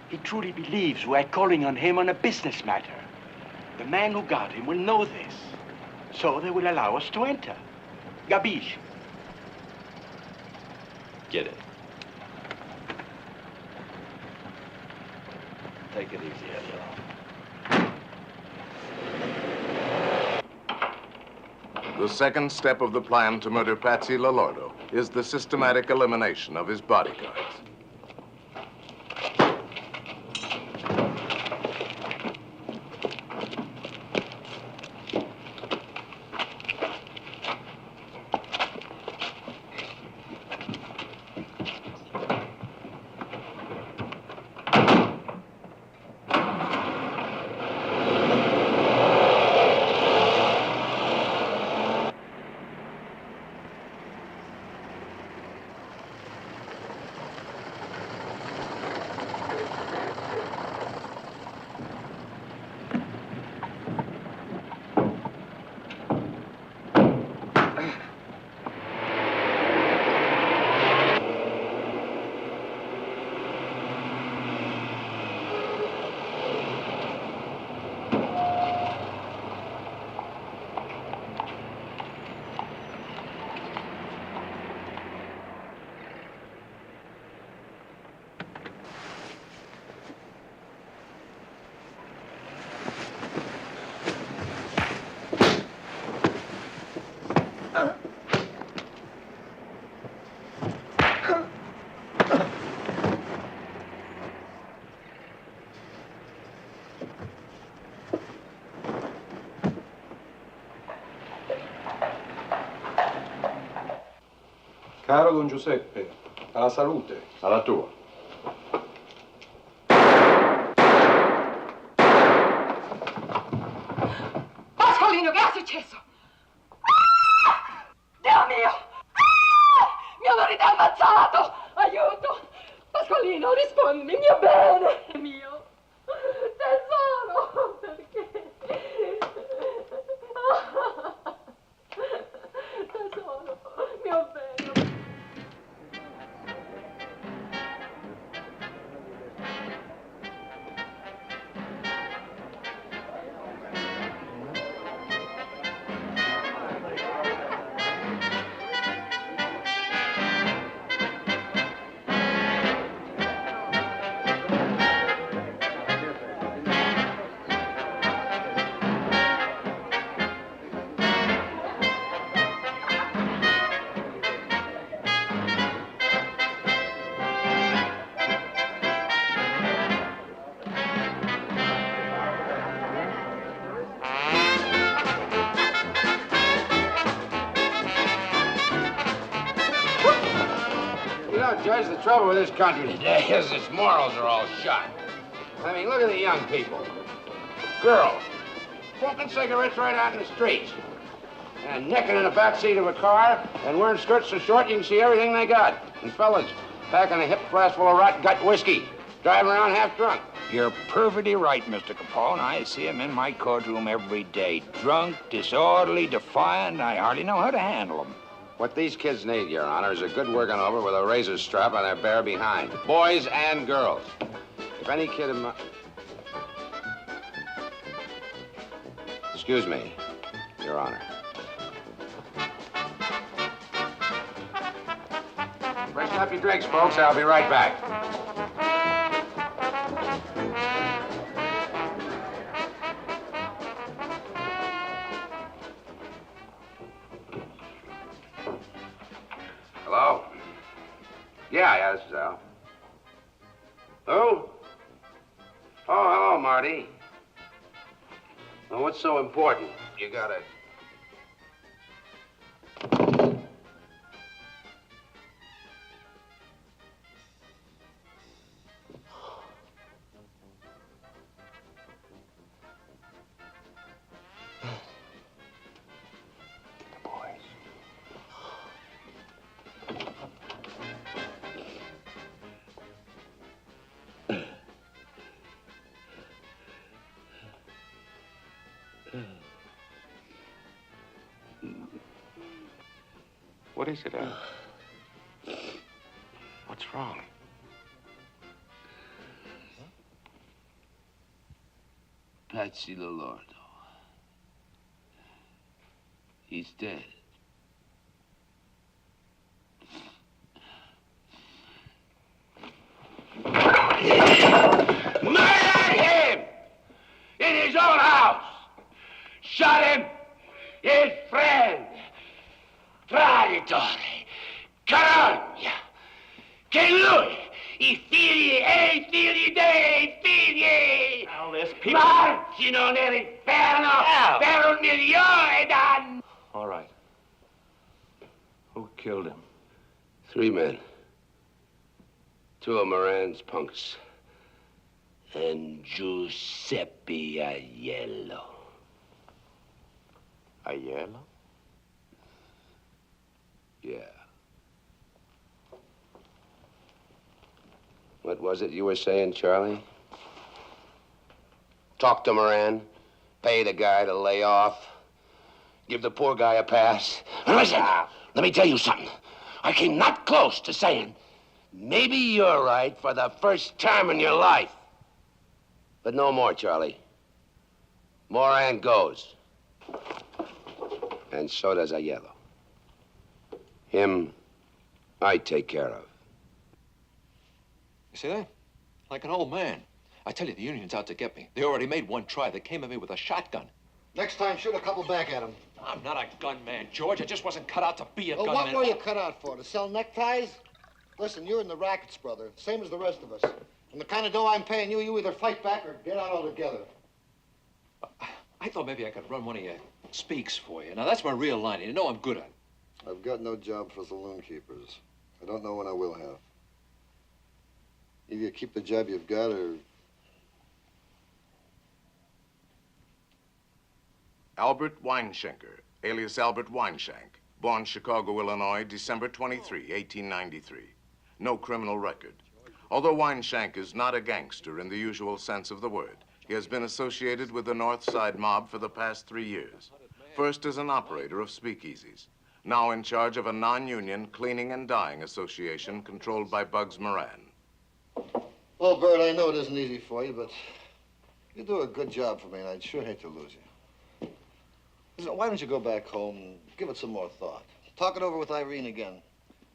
He truly believes we're calling on him on a business matter. The man who got him will know this, so they will allow us to enter. Gabish. Get it. Take it easy, Aiello. The second step of the plan to murder Patsy Lolordo is the systematic elimination of his bodyguards. Caro Don Giuseppe, alla salute. Alla tua. Pasqualino, che è successo? Dio mio! Mio marito è ammazzato! Aiuto! Pasqualino, rispondimi, mio bene! Mio tesoro! Perché? Tesoro, mio bene! Judge, the trouble with this country today is its morals are all shot. I mean, look at the young people. Girls, smoking cigarettes right out in the streets. And necking in the backseat of a car and wearing skirts so short you can see everything they got. And fellas packing a hip flask full of rot gut whiskey, driving around half drunk. You're perfectly right, Mr. Capone. I see him in my courtroom every day. Drunk, disorderly, defiant. I hardly know how to handle them. What these kids need, Your Honor, is a good working over with a razor strap on their bare behind. Boys and girls. If any kid in my... Excuse me, Your Honor. up your drinks, folks. I'll be right back. Hello? Yeah, this is Al. Who? Oh, hello, Marty. Well, what's so important? You got it. What is it, Al? What's wrong? Patsy Lolordo. He's dead. Murdered him! In his own house! Shot him! His friend! Traditore! Carogna! Che lui! I figli dei figli! Al, there's people... Marcino nell'inferno per 1 milione d'anni! All right. Who killed him? 3 men. 2 of Moran's punks. And Giuseppe Aiello. Aiello? Yeah. What was it you were saying, Charlie? Talk to Moran, pay the guy to lay off, give the poor guy a pass. And listen, let me tell you something. I came not close to saying, maybe you're right for the first time in your life. But no more, Charlie. Moran goes. And so does Aiello. Him, I take care of. You see that? Like an old man. I tell you, the union's out to get me. They already made one try. They came at me with a shotgun. Next time, shoot a couple back at him. I'm not a gunman, George. I just wasn't cut out to be a Well, gunman. what were you cut out for? To sell neckties? Listen, you're in the rackets, brother. Same as the rest of us. And the kind of dough I'm paying you, you either fight back or get out altogether. I thought maybe I could run one of your speaks for you. Now, that's my real line. You know I'm good at it. I've got no job for saloon keepers. I don't know when I will have. Either you keep the job you've got or... Albert Weinschenker, alias Albert Weinshank, born Chicago, Illinois, December 23, 1893. No criminal record. Although Weinshank is not a gangster in the usual sense of the word, he has been associated with the North Side mob for the past 3 years. First as an operator of speakeasies, now in charge of a non-union cleaning and dyeing association controlled by Bugs Moran. Well, Bert, I know it isn't easy for you, but you do a good job for me, and I'd sure hate to lose you. Listen, why don't you go back home and give it some more thought? Talk it over with Irene again.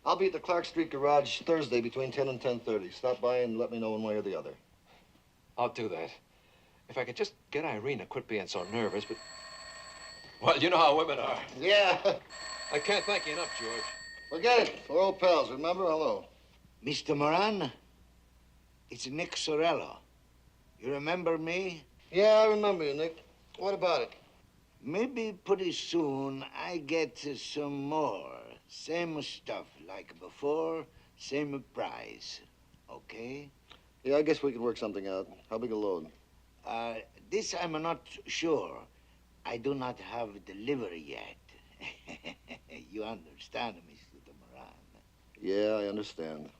I'll be at the Clark Street garage Thursday between 10 and 10:30. Stop by and let me know one way or the other. I'll do that. If I could just get Irene to quit being so nervous, but... Well, you know how women are. Yeah. I can't thank you enough, George. Forget it. We're old pals, remember? Hello. Mr. Moran, it's Nick Sorello. You remember me? Yeah, I remember you, Nick. What about it? Maybe pretty soon I get some more. Same stuff like before, same price. Okay? Yeah, I guess we can work something out. How big a load? This I'm not sure. I do not have delivery yet. You understand, Mr. Moran? Yeah, I understand.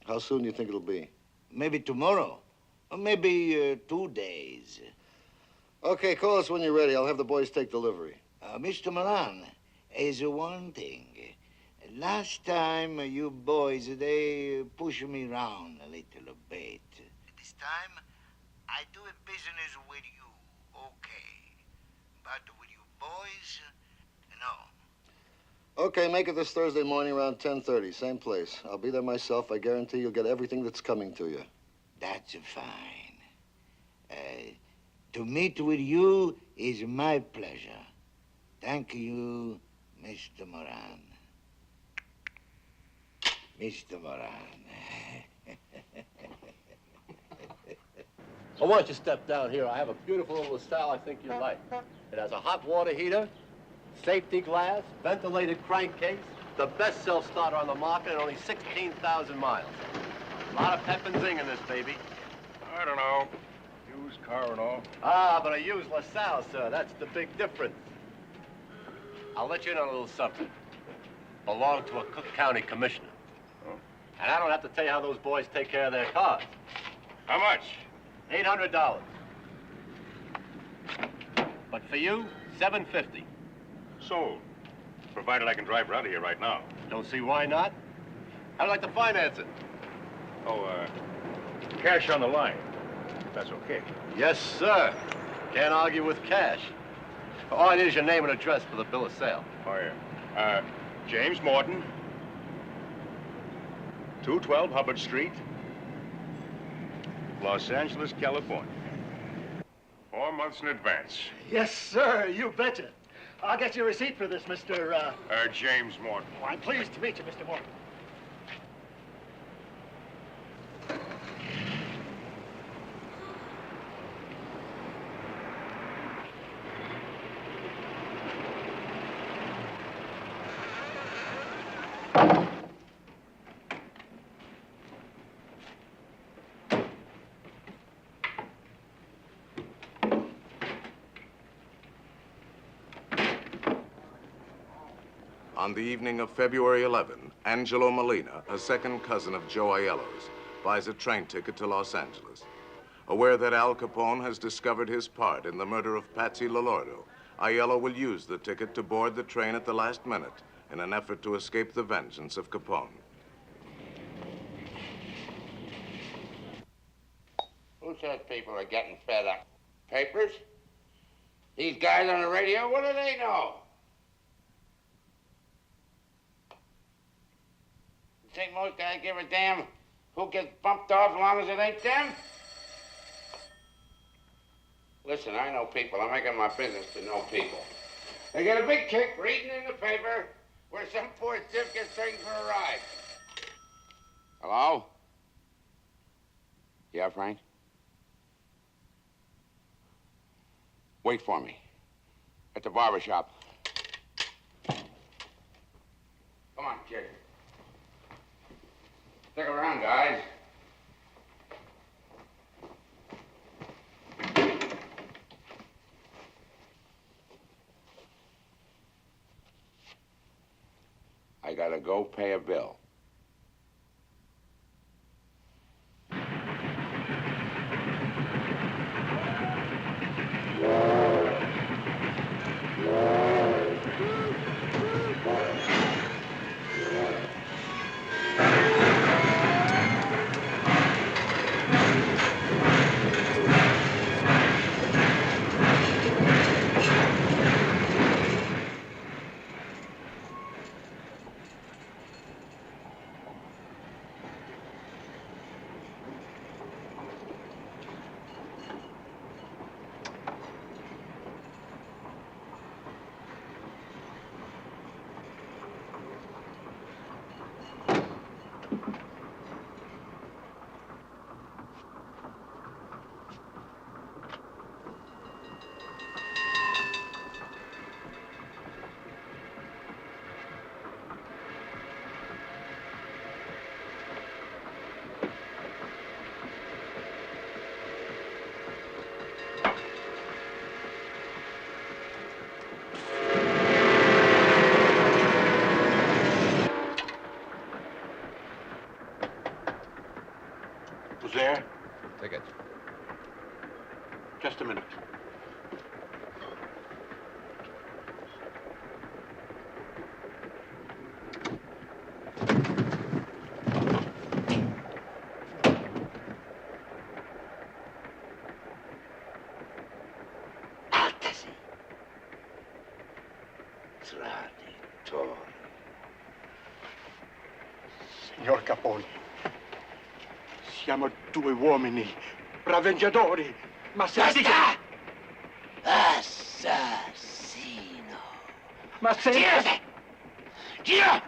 How soon do you think it'll be? Maybe tomorrow. Or maybe 2 days. Okay, call us when you're ready. I'll have the boys take delivery. Mr. Moran, is one thing. Last time, you boys, they pushed me around a little bit. This time, I do a business with you, okay. But with you boys, no. Okay, make it this Thursday morning around 10:30, same place. I'll be there myself. I guarantee you'll get everything that's coming to you. That's fine. To meet with you is my pleasure. Thank you, Mr. Moran. Mr. Moran. So why don't you step down here? I have a beautiful little style I think you'd like. It has a hot water heater, safety glass, ventilated crankcase, the best self-starter on the market, and only 16,000 miles. A lot of pep and zing in this baby. I don't know. Used car and all. Ah, but I use LaSalle, sir. That's the big difference. I'll let you in on a little something. Belong to a Cook County commissioner. Oh. And I don't have to tell you how those boys take care of their cars. How much? $800. But for you, $750. Sold. Provided I can drive her out of here right now. Don't see why not. I'd like to finance it. Oh, cash on the line. That's okay. Yes, sir. Can't argue with cash. All I need is your name and address for the bill of sale. Oh, yeah. James Morton, 212 Hubbard Street, Los Angeles, California. 4 months in advance. Yes, sir, you betcha. I'll get you a receipt for this, Mr. James Morton. Oh, I'm pleased to meet you, Mr. Morton. On the evening of February 11, Angelo Molina, a second cousin of Joe Aiello's, buys a train ticket to Los Angeles. Aware that Al Capone has discovered his part in the murder of Patsy Lolordo, Aiello will use the ticket to board the train at the last minute in an effort to escape the vengeance of Capone. Who says people are getting fed up? Papers? These guys on the radio, what do they know? You think most guys give a damn who gets bumped off as long as it ain't them? Listen, I know people. I'm making my business to know people. They get a big kick reading in the paper where some poor stiff gets taken for a ride. Hello? Yeah, Frank? Wait for me. At the barber shop. Come on, kid. Stick around, guys. I gotta go pay a bill. Who's there? Ticket. Just a minute. Traditore. Siamo due uomini, braveggiatori, ma se... Basta! Assassino! Ma se... Girate! Gira!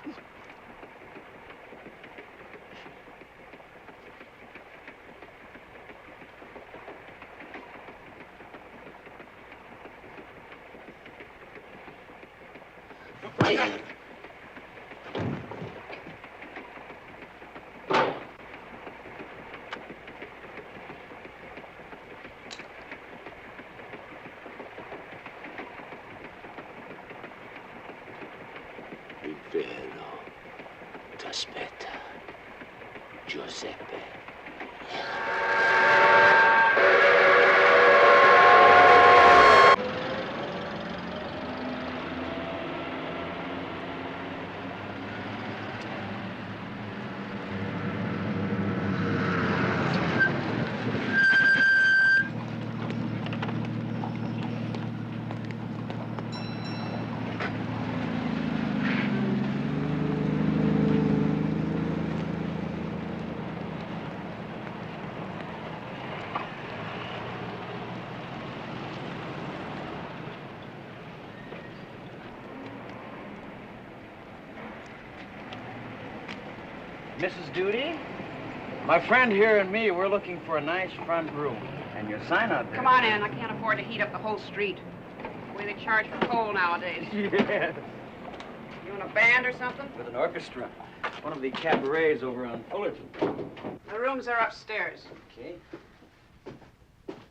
Il vero t'aspetta, Giuseppe. Mrs. Duty, my friend here and me, we're looking for a nice front room. And your sign out there. Come on in. I can't afford to heat up the whole street. The way they charge for coal nowadays. Yes. You in a band or something? With an orchestra. One of the cabarets over on Fullerton. The rooms are upstairs. Okay.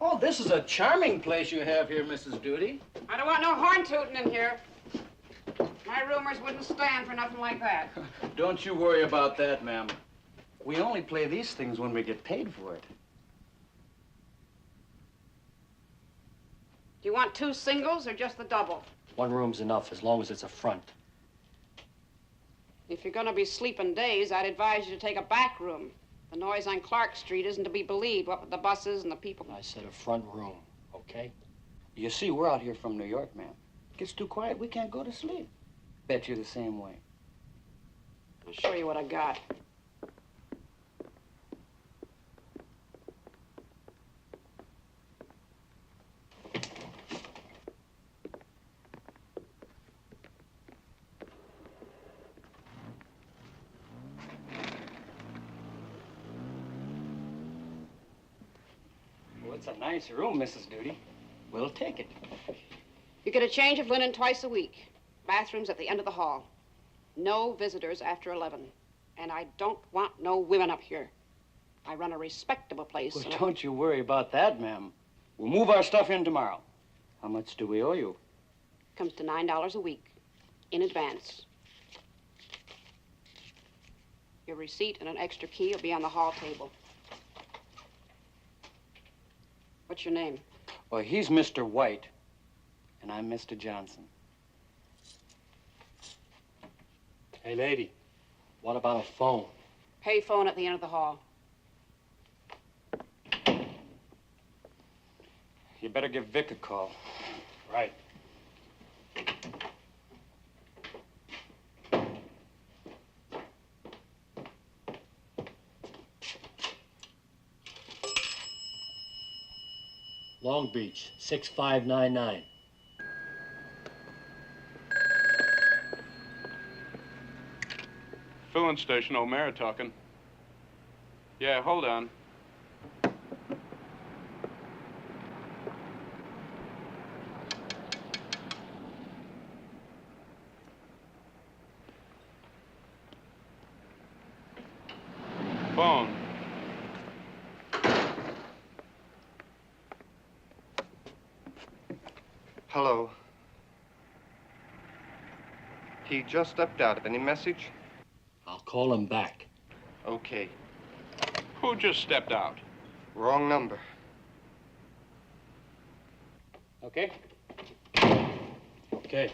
Oh, this is a charming place you have here, Mrs. Duty. I don't want no horn tooting in here. My roomers wouldn't stand for nothing like that. Don't you worry about that, ma'am. We only play these things when we get paid for it. Do you want 2 singles or just the double? One room's enough, as long as it's a front. If you're going to be sleeping days, I'd advise you to take a back room. The noise on Clark Street isn't to be believed, what with the buses and the people. I said a front room, okay? You see, we're out here from New York, ma'am. It gets too quiet, we can't go to sleep. Bet you're the same way. I'll show you what I got. Well, it's a nice room, Mrs. Duty. We'll take it. You get a change of linen twice a week. Bathrooms at the end of the hall. No visitors after 11. And I don't want no women up here. I run a respectable place. Well, don't you worry about that, ma'am. We'll move our stuff in tomorrow. How much do we owe you? Comes to $9 a week. In advance. Your receipt and an extra key will be on the hall table. What's your name? Well, he's Mr. White, and I'm Mr. Johnson. Hey, lady, what about a phone? Pay phone at the end of the hall. You better give Vic a call. Right. Long Beach, 6599. Filling station, O'Mara talking. Yeah, hold on. Phone. Hello. He just stepped out. Any message? I'll call him back. Okay. Who just stepped out? Wrong number. Okay? Okay.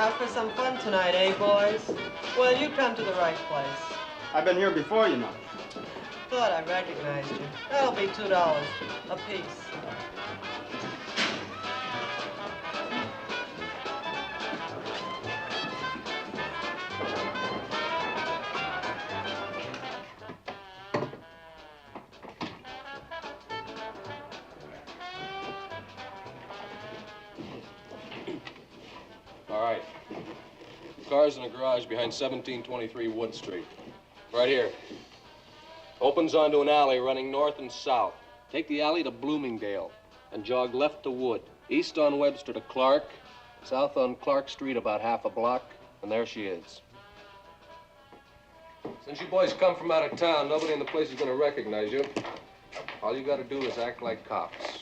Out for some fun tonight, eh, boys? Well, you come to the right place. I've been here before, you know. Thought I recognized you. That'll be $2 a piece. All right. The car's in a garage behind 1723 Wood Street. Right here. Opens onto an alley running north and south. Take the alley to Bloomingdale and jog left to Wood. East on Webster to Clark, south on Clark Street about half a block, and there she is. Since you boys come from out of town, nobody in the place is going to recognize you. All you got to do is act like cops.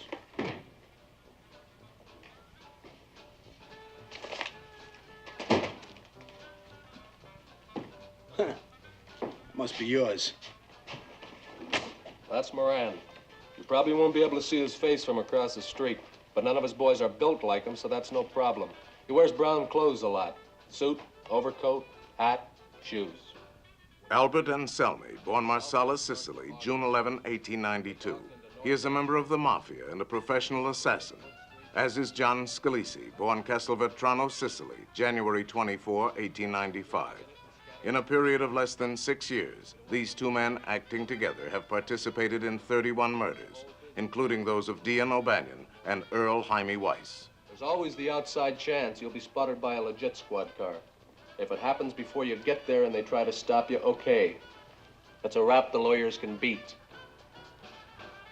Must be yours. That's Moran. You probably won't be able to see his face from across the street, but none of his boys are built like him, so that's no problem. He wears brown clothes a lot. Suit, overcoat, hat, shoes. Albert Anselmi, born Marsala, Sicily, June 11, 1892. He is a member of the Mafia and a professional assassin, as is John Scalisi, born Castelvetrano, Sicily, January 24, 1895. In a period of less than 6 years, these two men acting together have participated in 31 murders, including those of Dian O'Banion and Earl Jaime Weiss. There's always the outside chance you'll be spotted by a legit squad car. If it happens before you get there and they try to stop you, okay. That's a rap the lawyers can beat.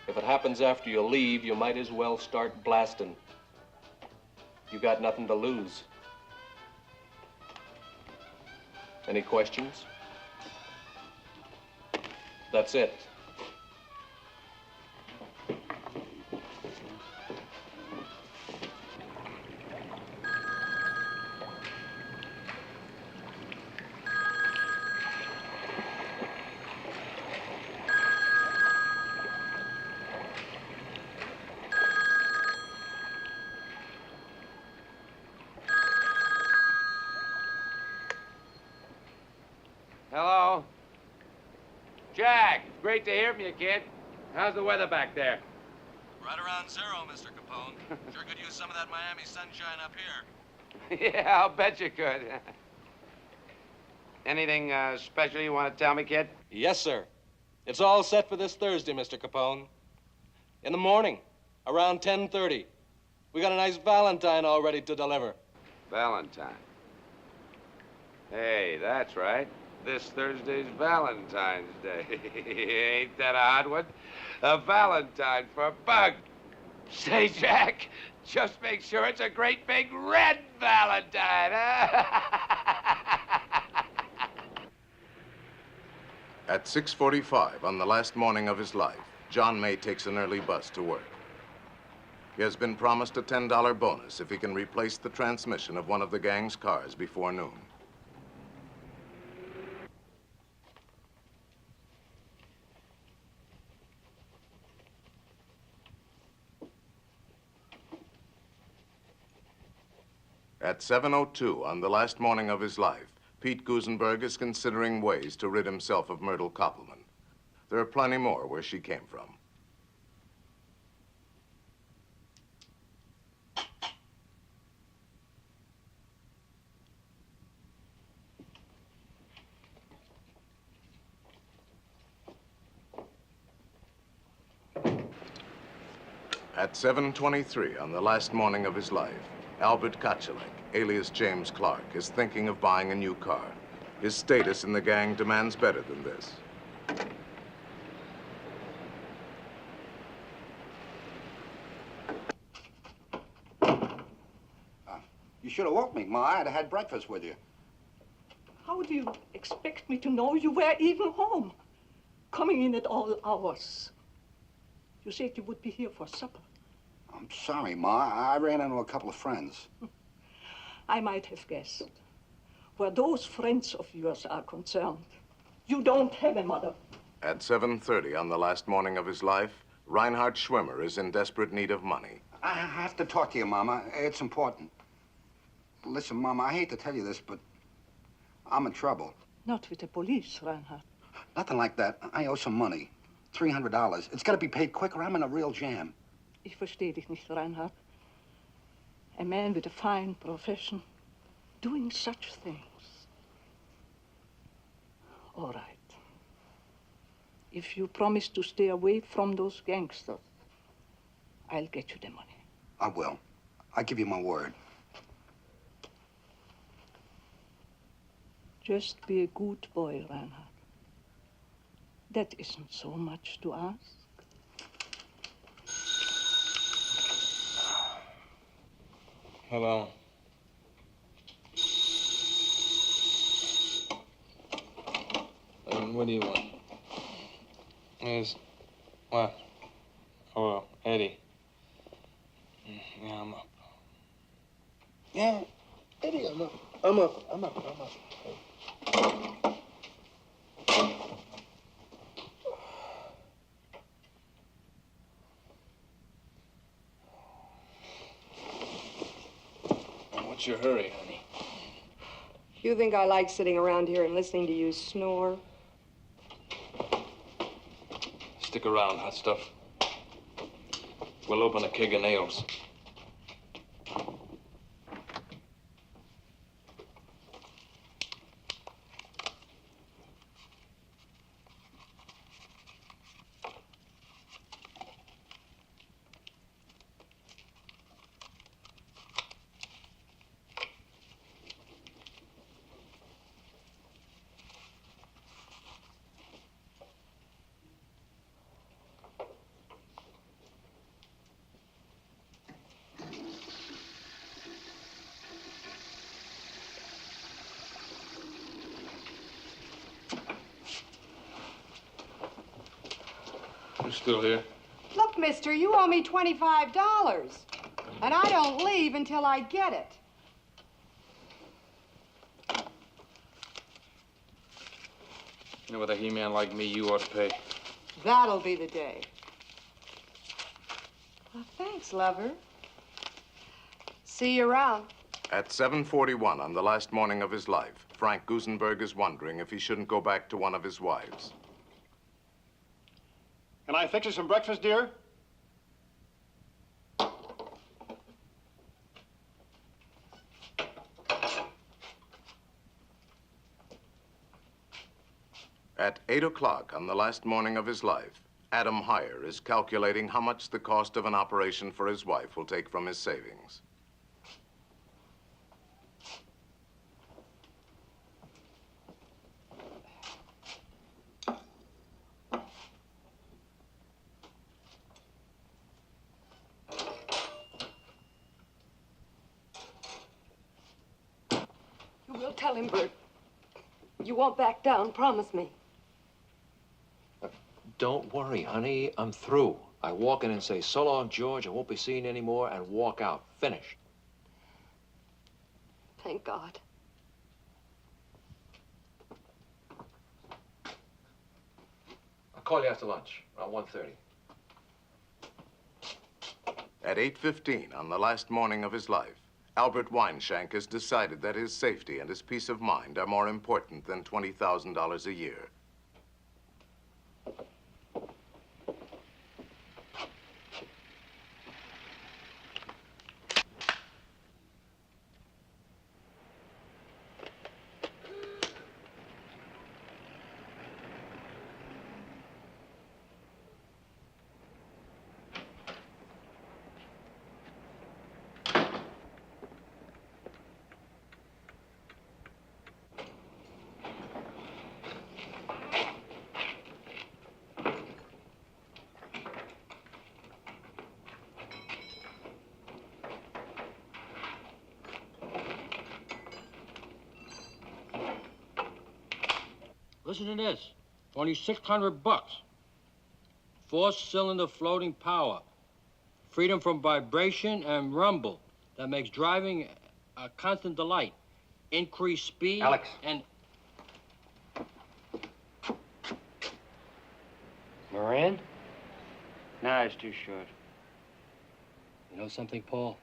If it happens after you leave, you might as well start blasting. You got nothing to lose. Any questions? That's it. Hello? Jack, great to hear from you, kid. How's the weather back there? Right around zero, Mr. Capone. Sure could use some of that Miami sunshine up here. Yeah, I'll bet you could. Anything special you want to tell me, kid? Yes, sir. It's all set for this Thursday, Mr. Capone. In the morning, around 10:30. We got a nice Valentine all ready to deliver. Valentine. Hey, that's right. This Thursday's Valentine's Day. Ain't that a hot one? A Valentine for Bug. Say, Jack, just make sure it's a great big red Valentine, huh? At 6:45 on the last morning of his life, John May takes an early bus to work. He has been promised a $10 bonus if he can replace the transmission of one of the gang's cars before noon. At 7:02 on the last morning of his life, Pete Gusenberg is considering ways to rid himself of Myrtle Koppelman. There are plenty more where she came from. At 7:23 on the last morning of his life, Albert Kotchelek, alias James Clark, is thinking of buying a new car. His status in the gang demands better than this. You should have woke me, Ma. I'd have had breakfast with you. How do you expect me to know you were even home? Coming in at all hours. You said you would be here for supper. I'm sorry, Ma. I ran into a couple of friends. I might have guessed. Where those friends of yours are concerned, you don't have a mother. At 7:30 on the last morning of his life, Reinhard Schwimmer is in desperate need of money. I have to talk to you, Mama. It's important. Listen, Mama, I hate to tell you this, but I'm in trouble. Not with the police, Reinhard. Nothing like that. I owe some money. $300. It's got to be paid quick or I'm in a real jam. Ich verstehe dich nicht, Reinhard. A man with a fine profession doing such things. All right. If you promise to stay away from those gangsters, I'll get you the money. I will. I give you my word. Just be a good boy, Reinhard. That isn't so much to ask. Hello. What do you want? What? Oh, Eddie. Yeah, I'm up. Yeah, Eddie, I'm up. What's your hurry, honey? You think I like sitting around here and listening to you snore? Stick around, hot stuff. We'll open a keg of nails. You still here? Look, mister, you owe me $25. And I don't leave until I get it. You know, with a he-man like me, you ought to pay. That'll be the day. Well, thanks, lover. See you around. At 7:41 on the last morning of his life, Frank Gusenberg is wondering if he shouldn't go back to one of his wives. Can I fix you some breakfast, dear? At 8 o'clock on the last morning of his life, Adam Heyer is calculating how much the cost of an operation for his wife will take from his savings. You will tell him, Bert. You won't back down, promise me. Don't worry, honey. I'm through. I walk in and say, "So long, George. I won't be seeing you anymore," and walk out. Finished. Thank God. I'll call you after lunch, around 1:30. At 8:15 on the last morning of his life, Albert Weinshank has decided that his safety and his peace of mind are more important than $20,000 a year. Listen to this. Only $600. 4-cylinder floating power. Freedom from vibration and rumble. That makes driving a constant delight. Increased speed. Alex. And Moran? Nah, it's too short. you know something, Paul?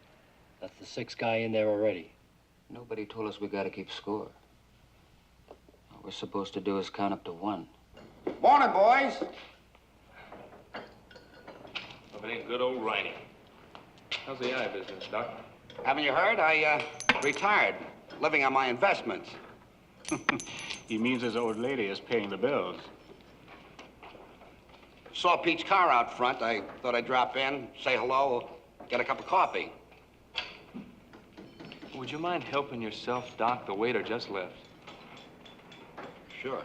That's the 6th guy in there already. Nobody told us we gotta keep score. All we're supposed to do is count up to 1. Morning, boys. Hope it ain't good old Riney. How's the eye business, Doc? Haven't you heard? I retired, living on my investments. He means his old lady is paying the bills. Saw Pete's car out front. I thought I'd drop in, say hello, get a cup of coffee. Would you mind helping yourself, Doc? The waiter just left. Sure.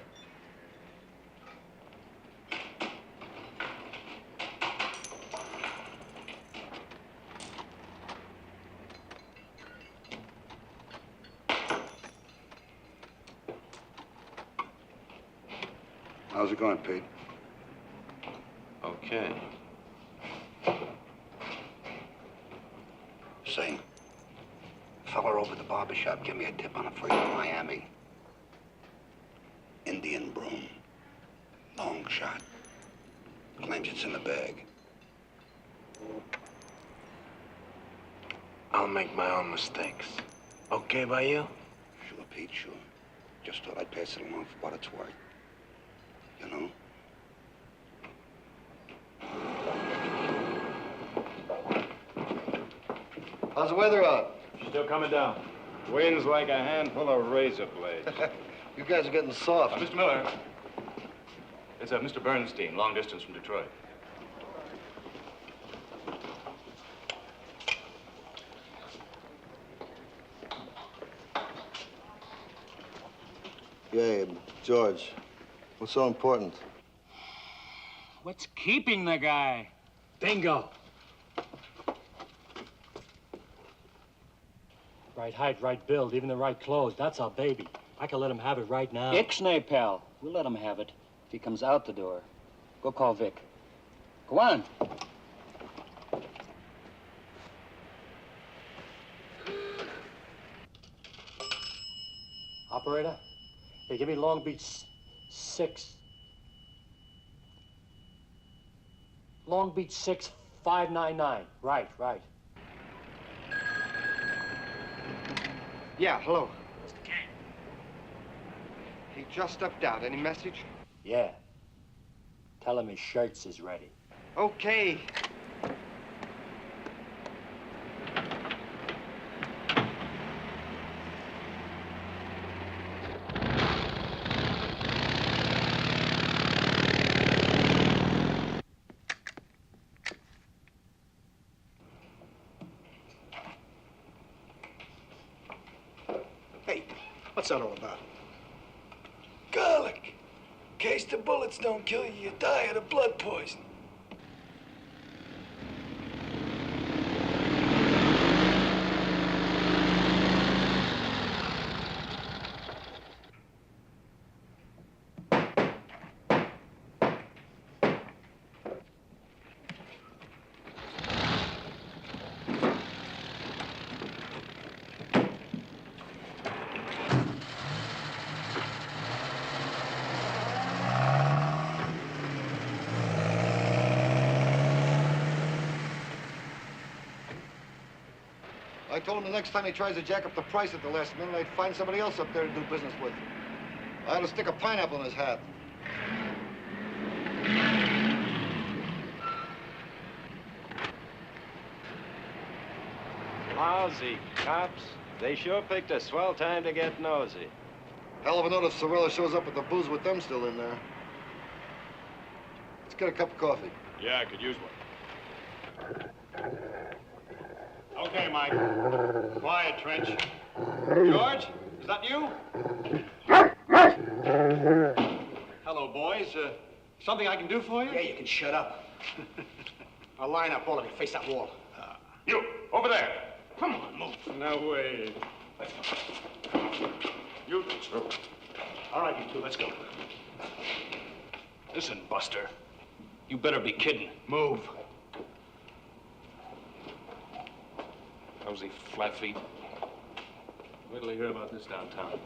How's it going, Pete? Okay. Say, fella over at the barber shop, give me a tip on a freight to Miami. Indian broom. Long shot. Claims it's in the bag. I'll make my own mistakes. Okay by you? Sure, Pete, sure. Just thought I'd pass it along for what it's worth. You know? How's the weather out? Still coming down. Wind's like a handful of razor blades. You guys are getting soft. Mr. Miller. It's Mr. Bernstein, long distance from Detroit. Yeah, George. What's so important? What's keeping the guy? Bingo. Right height, right build, even the right clothes. That's our baby. I can let him have it right now. Ixnay, pal. We'll let him have it if he comes out the door. Go call Vic. Go on. Operator? Hey, give me Long Beach 6. Long Beach 6599. Right. Yeah, hello. Mr. Kane. He just stepped out. Any message? Yeah. Tell him his shirts is ready. Okay. Hey, what's that all about? Garlic. In case the bullets don't kill you, you die of blood poison. I told him the next time he tries to jack up the price at the last minute, I'd find somebody else up there to do business with. I had to stick a pineapple in his hat. Lousy cops. They sure picked a swell time to get nosy. Hell of a note if Sorella shows up with the booze with them still in there. Let's get a cup of coffee. Yeah, I could use one. Okay, Mike. Quiet, Trench. George, is that you? Hello, boys. Something I can do for you? Yeah, you can shut up. I'll line up, all of you. Face that wall. You, over there. Come on, move. No way. You two. All right, you two, let's go. Listen, Buster. You better be kidding. Move. Nosy flat feet. Wait till you hear about this downtown.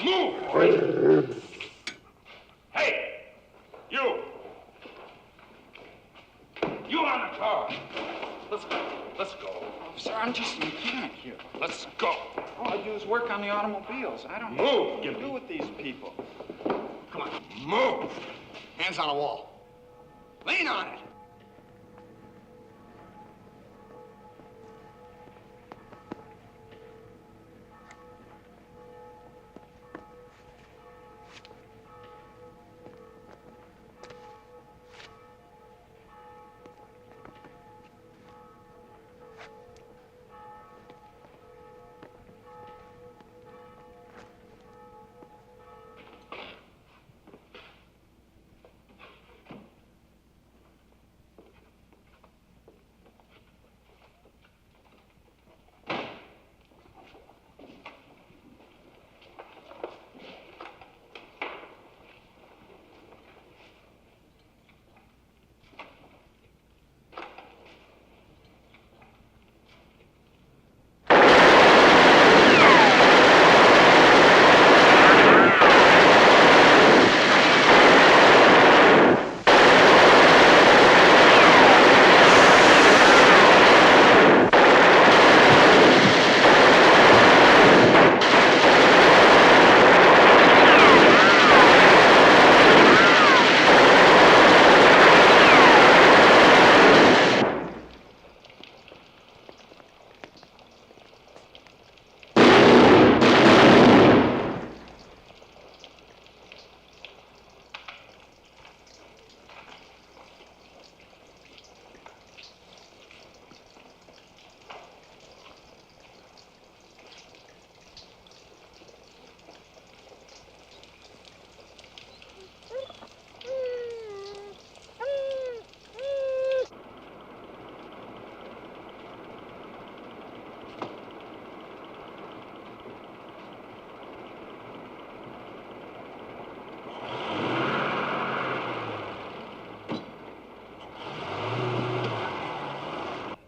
Move! Hey! You! You on the car! Let's go. Officer, I'm just a mechanic. Thank you. Let's go. All I do is work on the automobiles. I don't know Move, what to do with these people. Come on, move. Hands on the wall. Lean on it.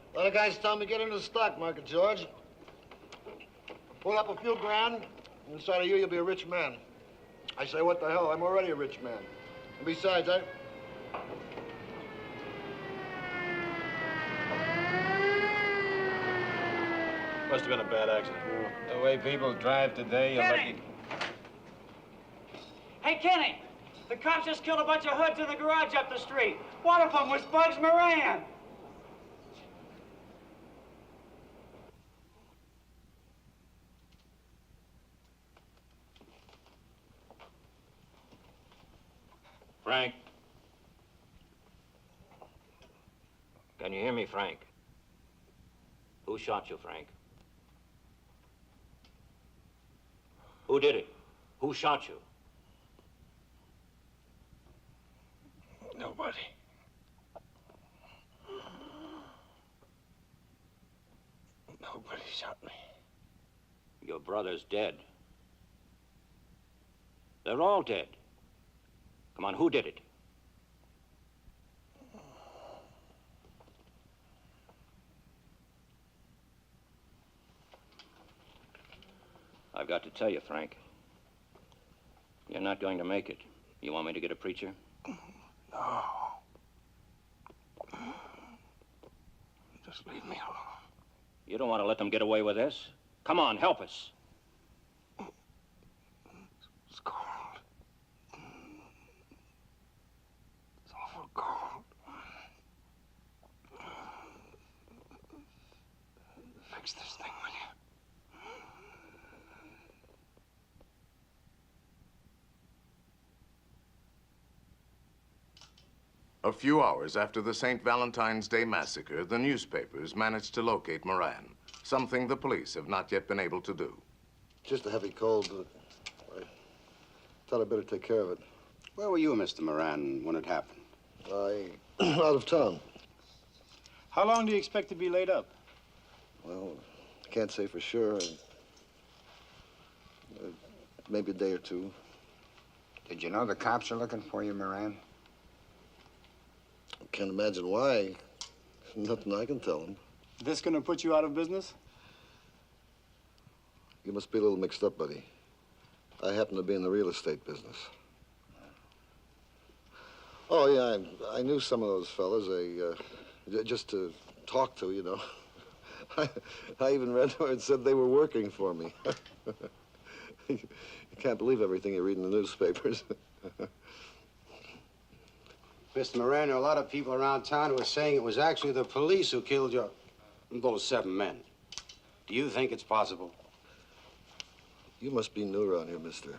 A lot of guys tell me get into the stock market, George. Pull up a few grand, and inside of you, you'll be a rich man. I say, what the hell? I'm already a rich man. And besides, Must have been a bad accident. The way people drive today, you're lucky. Hey, Kenny, the cops just killed a bunch of hoods in the garage up the street. One of them was Bugs Moran. Frank. Can you hear me, Frank? Who shot you, Frank? Who did it? Who shot you? Nobody. Nobody shot me. Your brother's dead. They're all dead. Come on, who did it? I've got to tell you, Frank. You're not going to make it. You want me to get a preacher? No. Just leave me alone. You don't want to let them get away with this? Come on, help us. It's cold. It's awful cold. Fix this thing, will you? A few hours after the St. Valentine's Day massacre, the newspapers managed to locate Moran, something the police have not yet been able to do. just a heavy cold. I thought I'd better take care of it. Where were you, Mr. Moran, when it happened? Out of town. How long do you expect to be laid up? Well, I can't say for sure. Maybe a day or two. Did you know the cops are looking for you, Moran? I can't imagine why. Nothing I can tell them. This gonna put you out of business? You must be a little mixed up, buddy. I happen to be in the real estate business. Oh, yeah, I knew some of those fellas. Just to talk to, you know. I even read where it said they were working for me. You can't believe everything you read in the newspapers. Mr. Moran, there are a lot of people around town who are saying it was actually the police who killed those 7 men. Do you think it's possible? You must be new around here, mister.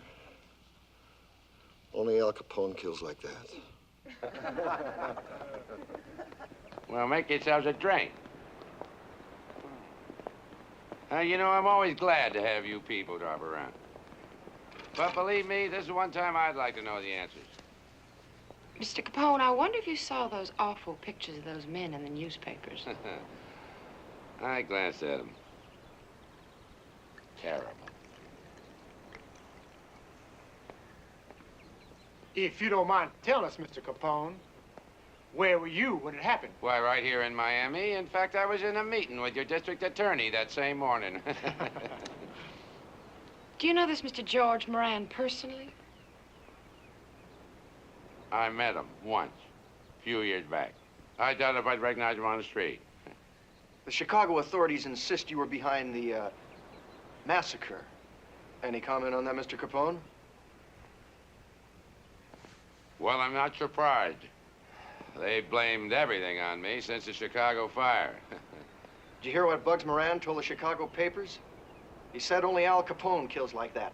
Only Al Capone kills like that. Well, make yourselves a drink. You know, I'm always glad to have you people drop around. But believe me, this is one time I'd like to know the answers. Mr. Capone, I wonder if you saw those awful pictures of those men in the newspapers. I glanced at them. Terrible. If you don't mind telling us, Mr. Capone, where were you when it happened? Why, right here in Miami. In fact, I was in a meeting with your district attorney that same morning. Do you know this Mr. George Moran personally? I met him once, a few years back. I doubt if I'd recognize him on the street. The Chicago authorities insist you were behind the massacre. Any comment on that, Mr. Capone? Well, I'm not surprised. They blamed everything on me since the Chicago fire. Did you hear what Bugs Moran told the Chicago papers? He said only Al Capone kills like that.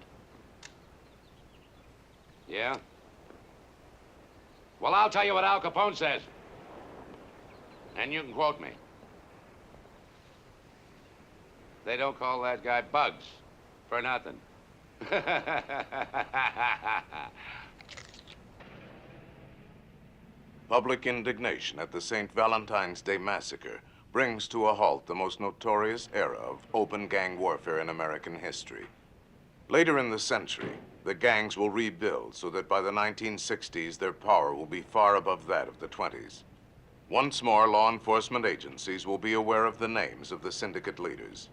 Yeah? Well, I'll tell you what Al Capone says. And you can quote me. They don't call that guy Bugs for nothing. Public indignation at the St. Valentine's Day Massacre brings to a halt the most notorious era of open gang warfare in American history. Later in the century, the gangs will rebuild so that by the 1960s, their power will be far above that of the 20s. Once more, law enforcement agencies will be aware of the names of the syndicate leaders.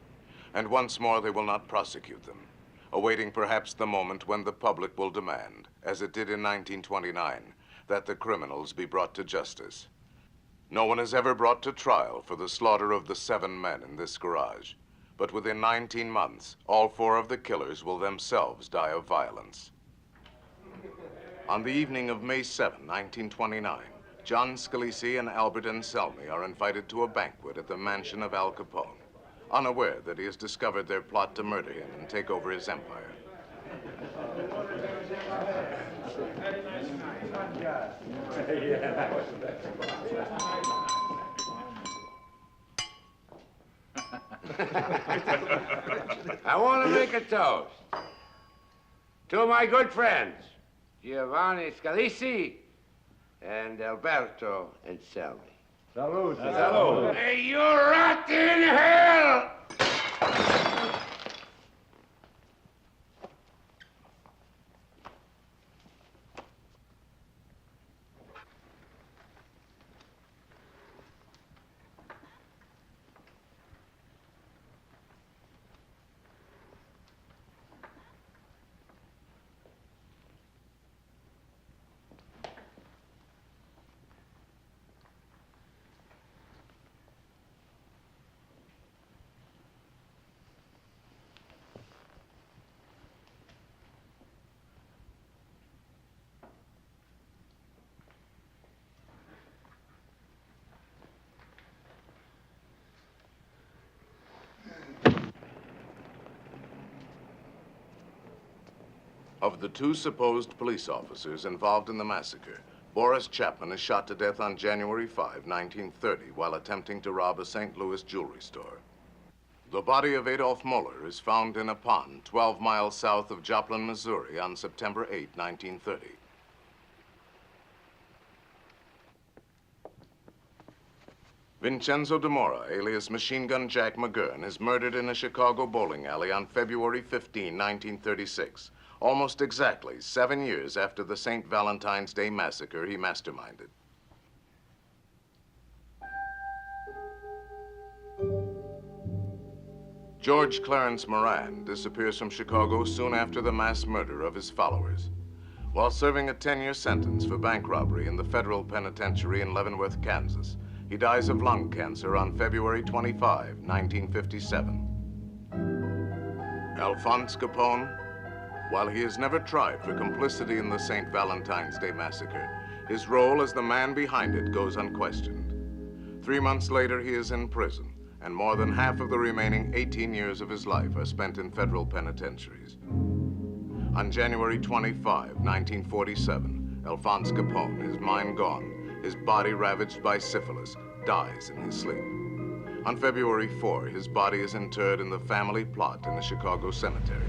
And once more, they will not prosecute them, awaiting perhaps the moment when the public will demand, as it did in 1929, that the criminals be brought to justice. No one is ever brought to trial for the slaughter of the 7 men in this garage. But within 19 months, all 4 of the killers will themselves die of violence. On the evening of May 7, 1929, John Scalise and Albert Anselmi are invited to a banquet at the mansion of Al Capone, unaware that he has discovered their plot to murder him and take over his empire. I want to make a toast to my good friends, Giovanni Scalise and Alberto Anselmi. Salud. Salud. May you rot in hell! Of the 2 supposed police officers involved in the massacre, Boris Chapman is shot to death on January 5, 1930, while attempting to rob a St. Louis jewelry store. The body of Adolf Muller is found in a pond 12 miles south of Joplin, Missouri on September 8, 1930. Vincenzo de Mora, alias Machine Gun Jack McGurn, is murdered in a Chicago bowling alley on February 15, 1936. Almost exactly 7 years after the St. Valentine's Day Massacre he masterminded. George Clarence Moran disappears from Chicago soon after the mass murder of his followers. While serving a 10-year sentence for bank robbery in the federal penitentiary in Leavenworth, Kansas, He dies of lung cancer on February 25, 1957. Alphonse Capone, while he is never tried for complicity in the St. Valentine's Day Massacre, his role as the man behind it goes unquestioned. 3 months later, he is in prison, and more than half of the remaining 18 years of his life are spent in federal penitentiaries. On January 25, 1947, Alphonse Capone, his mind gone, his body ravaged by syphilis, dies in his sleep. On February 4, his body is interred in the family plot in the Chicago cemetery.